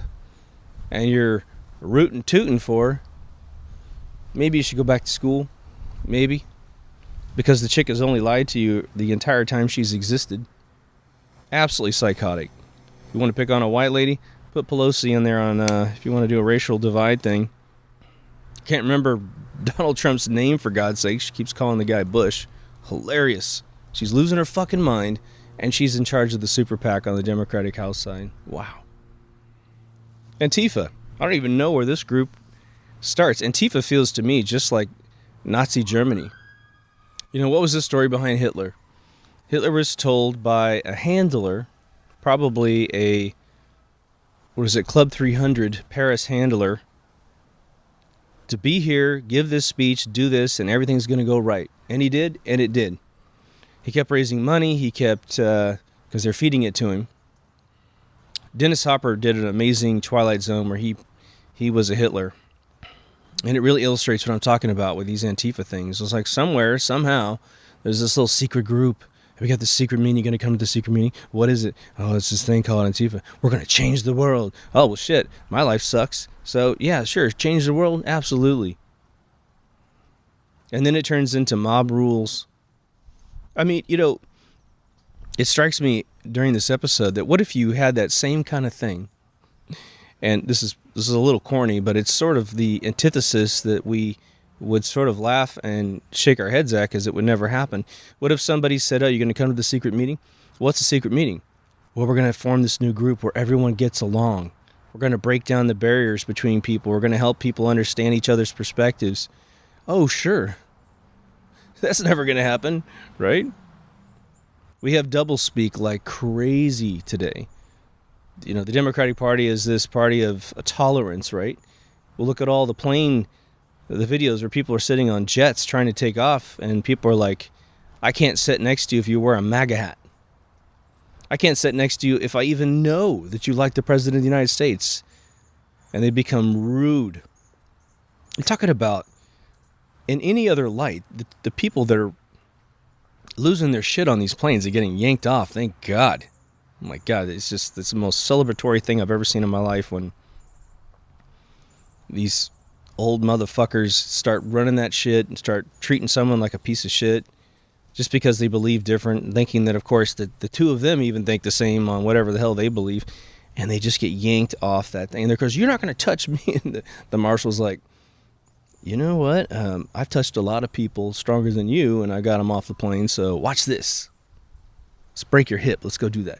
and you're rootin' tootin' for her, maybe you should go back to school. Maybe. Because the chick has only lied to you the entire time she's existed. Absolutely psychotic. You want to pick on a white lady? Put Pelosi in there on, if you want to do a racial divide thing. Can't remember Donald Trump's name, for God's sake. She keeps calling the guy Bush. Hilarious. She's losing her fucking mind, and she's in charge of the super PAC on the Democratic House side. Wow. Antifa. I don't even know where this group starts. Antifa feels to me just like Nazi Germany. What was the story behind Hitler? Hitler was told by a handler, probably what is it, Club 300 Paris handler to be here, give this speech, do this, and everything's going to go right. And he did, and it did. He kept raising money. He kept, because they're feeding it to him. Dennis Hopper did an amazing Twilight Zone where he was a Hitler. And it really illustrates what I'm talking about with these Antifa things. It's like somewhere, somehow, there's this little secret group. We got this secret meeting. You going to come to the secret meeting? What is it? Oh, it's this thing called Antifa. We're going to change the world. Oh, well, shit. My life sucks. So, yeah, sure. Change the world? Absolutely. And then it turns into mob rules. I mean, it strikes me during this episode that what if you had that same kind of thing? And this is a little corny, but it's sort of the antithesis that we would sort of laugh and shake our heads at because it would never happen. What if somebody said, oh, you're going to come to the secret meeting? What's a secret meeting? Well, we're going to form this new group where everyone gets along. We're going to break down the barriers between people. We're going to help people understand each other's perspectives. Oh, sure. That's never going to happen, right? We have doublespeak like crazy today. The Democratic Party is this party of tolerance, right? Well, look at all the videos where people are sitting on jets trying to take off, and people are like, I can't sit next to you if you wear a MAGA hat. I can't sit next to you if I even know that you like the President of the United States. And they become rude. I'm talking about, in any other light, the people that are losing their shit on these planes are getting yanked off. Thank God. Oh my God, it's the most celebratory thing I've ever seen in my life when these old motherfuckers start running that shit and start treating someone like a piece of shit just because they believe different, thinking that, of course, the two of them even think the same on whatever the hell they believe, and they just get yanked off that thing. And they're because you're not going to touch me. And the marshal's like, you know what? I've touched a lot of people stronger than you, and I got them off the plane, so watch this. Let's break your hip. Let's go do that.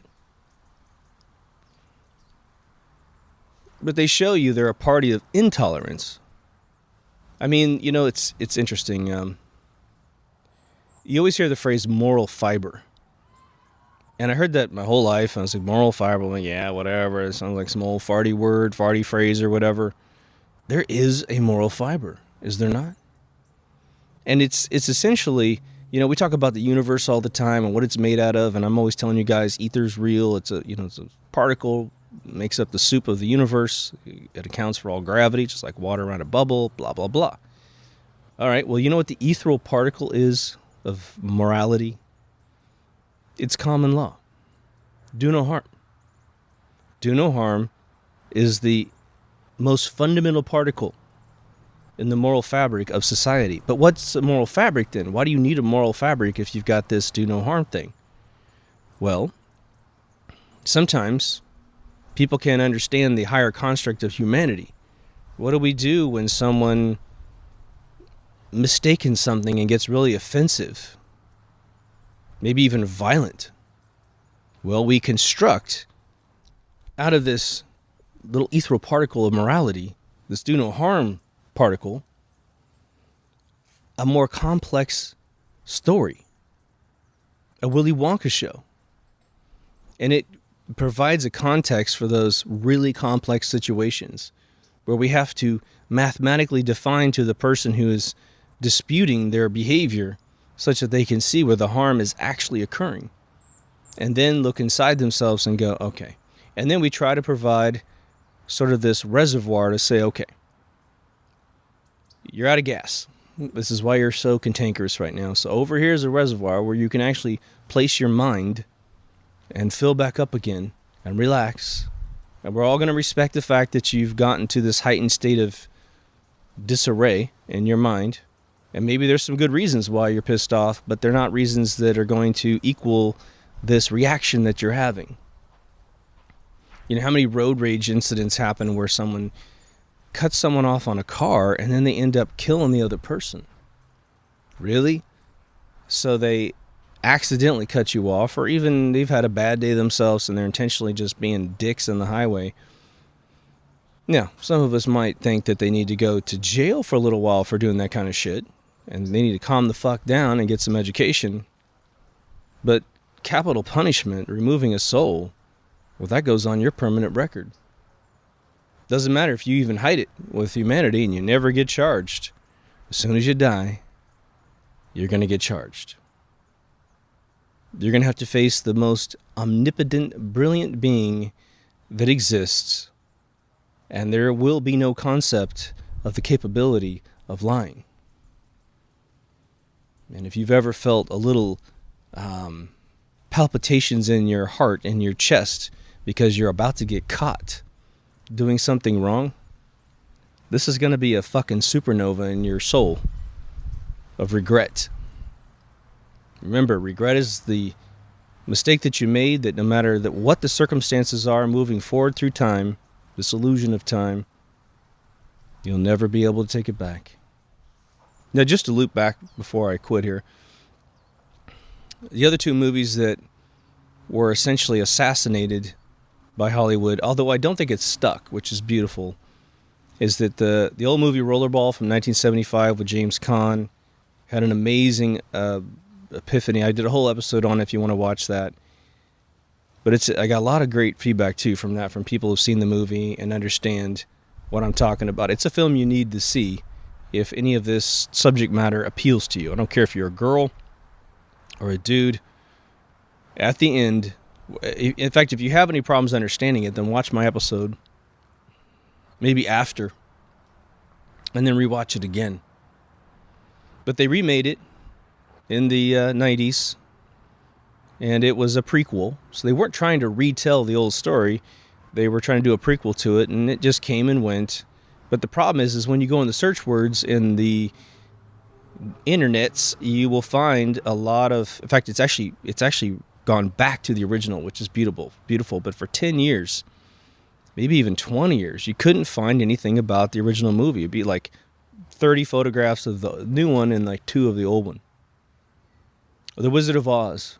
But they show you they're a party of intolerance. I mean, it's interesting. You always hear the phrase moral fiber. And I heard that my whole life. I was like, moral fiber. I'm like, yeah, whatever. It sounds like some old farty phrase or whatever. There is a moral fiber, is there not? And it's essentially, we talk about the universe all the time and what it's made out of. And I'm always telling you guys, ether's real. It's a particle. Makes up the soup of the universe. It accounts for all gravity, just like water around a bubble, blah, blah, blah. All right, well, you know what the ethereal particle is of morality? It's common law. Do no harm. Do no harm is the most fundamental particle in the moral fabric of society. But what's a moral fabric then? Why do you need a moral fabric if you've got this do no harm thing? Well, sometimes people can't understand the higher construct of humanity. What do we do when someone mistakes something and gets really offensive? Maybe even violent. Well, we construct out of this little ethereal particle of morality, this do no harm particle, a more complex story. A Willy Wonka show. And it provides a context for those really complex situations where we have to mathematically define to the person who is disputing their behavior such that they can see where the harm is actually occurring, and then look inside themselves and go, okay. And then we try to provide sort of this reservoir to say, okay, you're out of gas. This is why you're so cantankerous right now. So over here is a reservoir where you can actually place your mind and fill back up again and relax. And we're all going to respect the fact that you've gotten to this heightened state of disarray in your mind. And maybe there's some good reasons why you're pissed off, but they're not reasons that are going to equal this reaction that you're having. How many road rage incidents happen where someone cuts someone off on a car and then they end up killing the other person? Really? So they accidentally cut you off, or even they've had a bad day themselves and they're intentionally just being dicks in the highway. Now, some of us might think that they need to go to jail for a little while for doing that kind of shit, and they need to calm the fuck down and get some education. But capital punishment, removing a soul, well, that goes on your permanent record. Doesn't matter if you even hide it with humanity and you never get charged. As soon as you die, you're going to get charged. You're going to have to face the most omnipotent, brilliant being that exists, and there will be no concept of the capability of lying. And if you've ever felt a little palpitations in your heart, in your chest, because you're about to get caught doing something wrong, this is going to be a fucking supernova in your soul of regret. Remember, regret is the mistake that you made, that no matter what the circumstances are moving forward through time, this illusion of time, you'll never be able to take it back. Now, just to loop back before I quit here, the other two movies that were essentially assassinated by Hollywood, although I don't think it's stuck, which is beautiful, is that the old movie Rollerball from 1975 with James Caan had an amazing epiphany. I did a whole episode on it if you want to watch that. But I got a lot of great feedback too from that, from people who've seen the movie and understand what I'm talking about. It's a film you need to see if any of this subject matter appeals to you. I don't care if you're a girl or a dude. At the end, in fact, if you have any problems understanding it, then watch my episode, maybe after, and then rewatch it again. But they remade it in the 90s, and it was a prequel. So they weren't trying to retell the old story. They were trying to do a prequel to it, and it just came and went. But the problem is when you go in the search words in the internets, you will find a lot of, in fact, it's actually gone back to the original, which is beautiful. But for 10 years, maybe even 20 years, you couldn't find anything about the original movie. It'd be like 30 photographs of the new one and like 2 of the old one. The Wizard of Oz.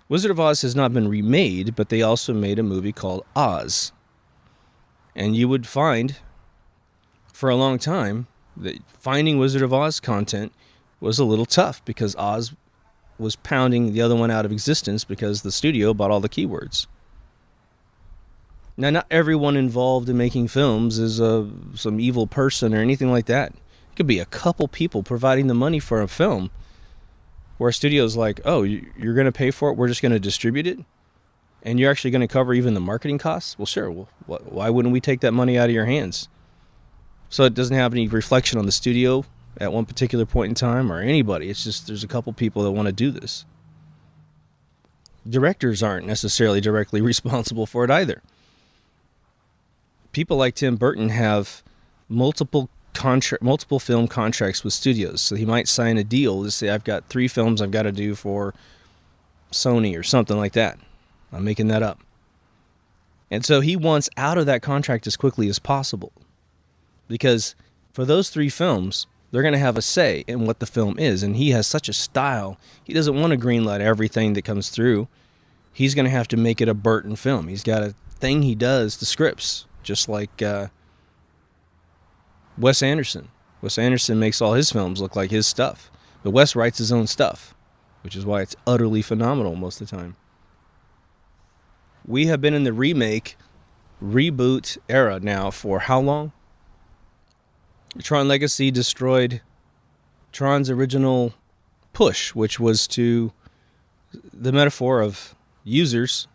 Wizard of Oz has not been remade, but they also made a movie called Oz. And you would find, for a long time, that finding Wizard of Oz content was a little tough because Oz was pounding the other one out of existence because the studio bought all the keywords. Now, not everyone involved in making films is some evil person or anything like that. It could be a couple people providing the money for a film where a studio's like, oh, you're going to pay for it, we're just going to distribute it, and you're actually going to cover even the marketing costs? Well, sure. Well, why wouldn't we take that money out of your hands? So it doesn't have any reflection on the studio at one particular point in time or anybody. It's just there's a couple people that want to do this. Directors aren't necessarily directly responsible for it either. People like Tim Burton have multiple film contracts with studios. So he might sign a deal to say, I've got 3 films I've got to do for Sony or something like that. I'm making that up. And so he wants out of that contract as quickly as possible. Because for those 3 films, they're going to have a say in what the film is. And he has such a style, he doesn't want to greenlight everything that comes through. He's going to have to make it a Burton film. He's got a thing he does to scripts, just like Wes Anderson. Wes Anderson makes all his films look like his stuff. But Wes writes his own stuff, which is why it's utterly phenomenal most of the time. We have been in the remake, reboot era now for how long? Tron Legacy destroyed Tron's original push, which was to the metaphor of users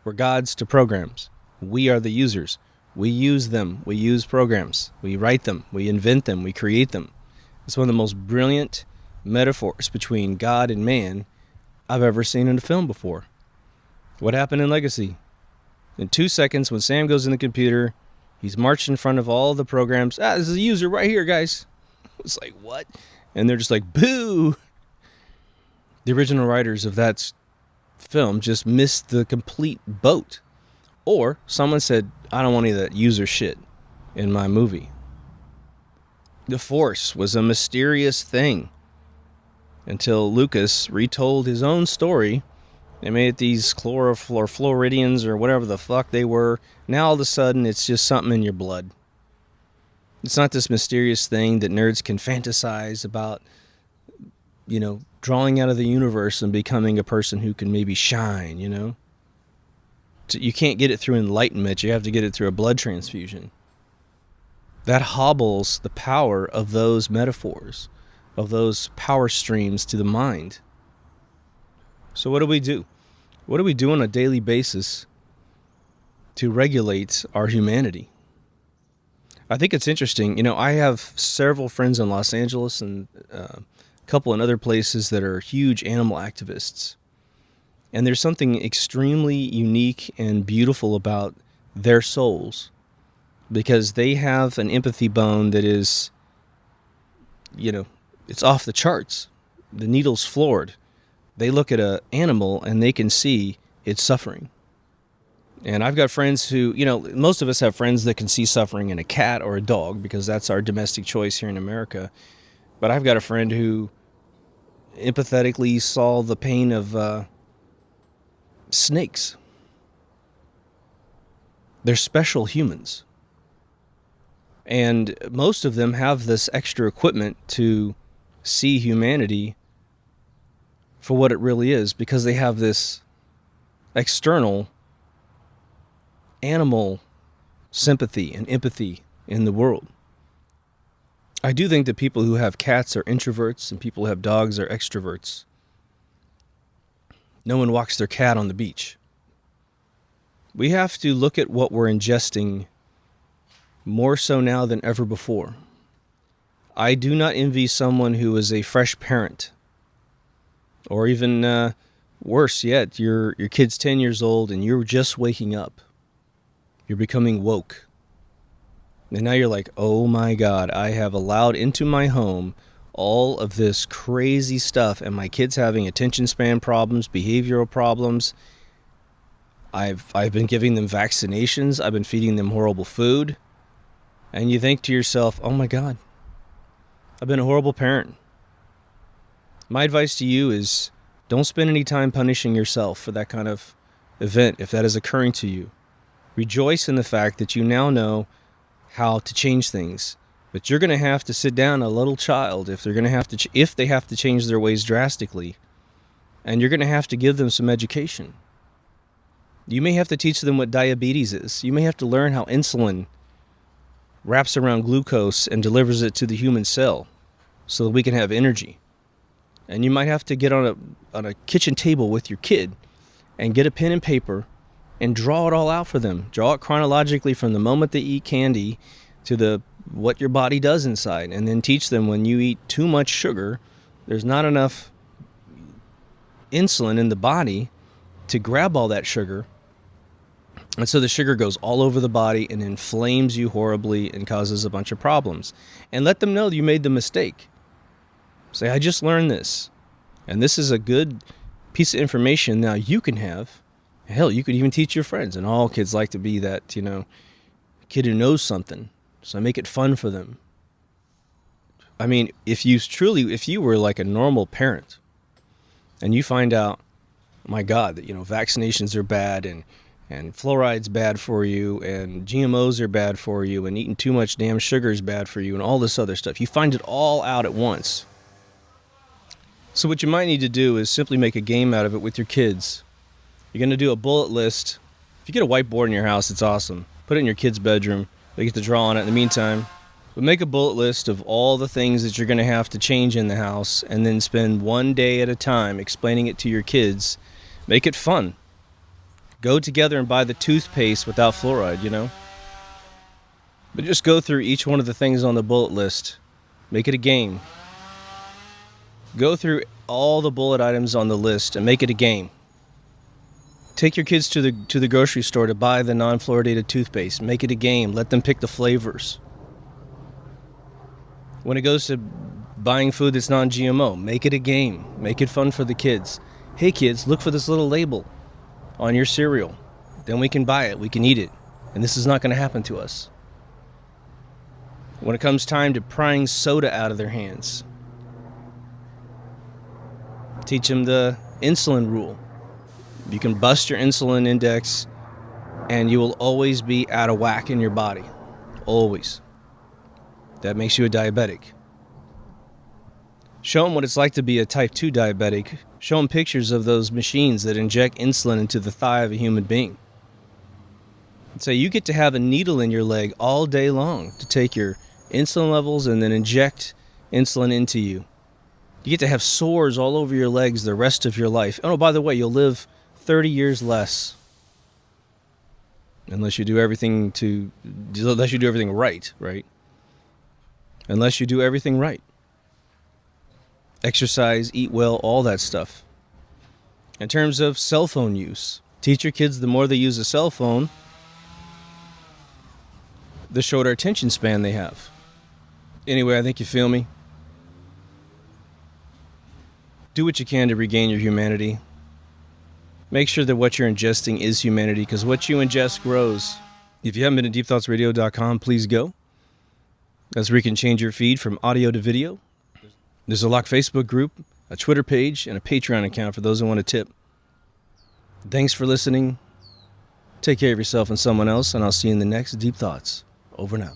were gods to programs. We are the users. We use them. We use programs. We write them. We invent them. We create them. It's one of the most brilliant metaphors between God and man I've ever seen in a film before. What happened in Legacy? In 2 seconds, when Sam goes in the computer, he's marched in front of all the programs. This is a user right here, guys. It's like, what? And they're just like, boo! The original writers of that film just missed the complete boat. Or someone said, I don't want any of that user shit in my movie. The Force was a mysterious thing until Lucas retold his own story. They made these Floridians or whatever the fuck they were. Now all of a sudden it's just something in your blood. It's not this mysterious thing that nerds can fantasize about, drawing out of the universe and becoming a person who can maybe shine, You can't get it through enlightenment. You have to get it through a blood transfusion. That hobbles the power of those metaphors, of those power streams to the mind. So what do we do? What do we do on a daily basis to regulate our humanity? I think it's interesting. I have several friends in Los Angeles and a couple in other places that are huge animal activists. And there's something extremely unique and beautiful about their souls, because they have an empathy bone that is, it's off the charts. The needle's floored. They look at an animal and they can see its suffering. And I've got friends who, most of us have friends that can see suffering in a cat or a dog, because that's our domestic choice here in America. But I've got a friend who empathetically saw the pain of snakes. They're special humans. And most of them have this extra equipment to see humanity for what it really is, because they have this external animal sympathy and empathy in the world. I do think that people who have cats are introverts and people who have dogs are extroverts. No one walks their cat on the beach. We have to look at what we're ingesting more so now than ever before. I do not envy someone who is a fresh parent, or even worse yet, your kid's 10 years old and you're just waking up. You're becoming woke. And now you're like, oh my God, I have allowed into my home all of this crazy stuff, and my kid's having attention span problems, behavioral problems. I've been giving them vaccinations. I've been feeding them horrible food. And you think to yourself, oh my God, I've been a horrible parent. My advice to you is don't spend any time punishing yourself for that kind of event if that is occurring to you. Rejoice in the fact that you now know how to change things. But you're going to have to sit down a little child if they have to change their ways drastically. And you're going to have to give them some education. You may have to teach them what diabetes is. You may have to learn how insulin wraps around glucose and delivers it to the human cell so that we can have energy. And you might have to get on a kitchen table with your kid and get a pen and paper and draw it all out for them. Draw it chronologically from the moment they eat candy to what your body does inside. And then teach them when you eat too much sugar, there's not enough insulin in the body to grab all that sugar. And so the sugar goes all over the body and inflames you horribly and causes a bunch of problems. And let them know that you made the mistake. Say, I just learned this. And this is a good piece of information now you can have. Hell, you could even teach your friends. And all kids like to be that, kid who knows something. So make it fun for them. I mean, if you were like a normal parent and you find out, my God, that, vaccinations are bad and fluoride's bad for you, and GMOs are bad for you, and eating too much damn sugar is bad for you, and all this other stuff. You find it all out at once. So what you might need to do is simply make a game out of it with your kids. You're going to do a bullet list. If you get a whiteboard in your house, it's awesome. Put it in your kid's bedroom. They get to draw on it in the meantime. But make a bullet list of all the things that you're going to have to change in the house, and then spend one day at a time explaining it to your kids. Make it fun. Go together and buy the toothpaste without fluoride, But just go through each one of the things on the bullet list. Make it a game. Go through all the bullet items on the list and make it a game. Take your kids to the grocery store to buy the non-fluoridated toothpaste. Make it a game. Let them pick the flavors. When it goes to buying food that's non-GMO, make it a game. Make it fun for the kids. Hey kids, look for this little label on your cereal. Then we can buy it. We can eat it. And this is not going to happen to us. When it comes time to prying soda out of their hands, teach them the insulin rule. You can bust your insulin index and you will always be out of whack in your body. Always. That makes you a diabetic. Show them what it's like to be a type 2 diabetic. Show them pictures of those machines that inject insulin into the thigh of a human being. So you get to have a needle in your leg all day long to take your insulin levels and then inject insulin into you. You get to have sores all over your legs the rest of your life. Oh, by the way, you'll live 30 years less. Unless you do everything right, right? Unless you do everything right. Exercise, eat well, all that stuff. In terms of cell phone use, teach your kids the more they use a cell phone, the shorter attention span they have. Anyway, I think you feel me. Do what you can to regain your humanity. Make sure that what you're ingesting is humanity, because what you ingest grows. If you haven't been to deepthoughtsradio.com, please go. That's where you can change your feed from audio to video. There's a locked Facebook group, a Twitter page, and a Patreon account for those who want to tip. Thanks for listening. Take care of yourself and someone else, and I'll see you in the next Deep Thoughts. Over now.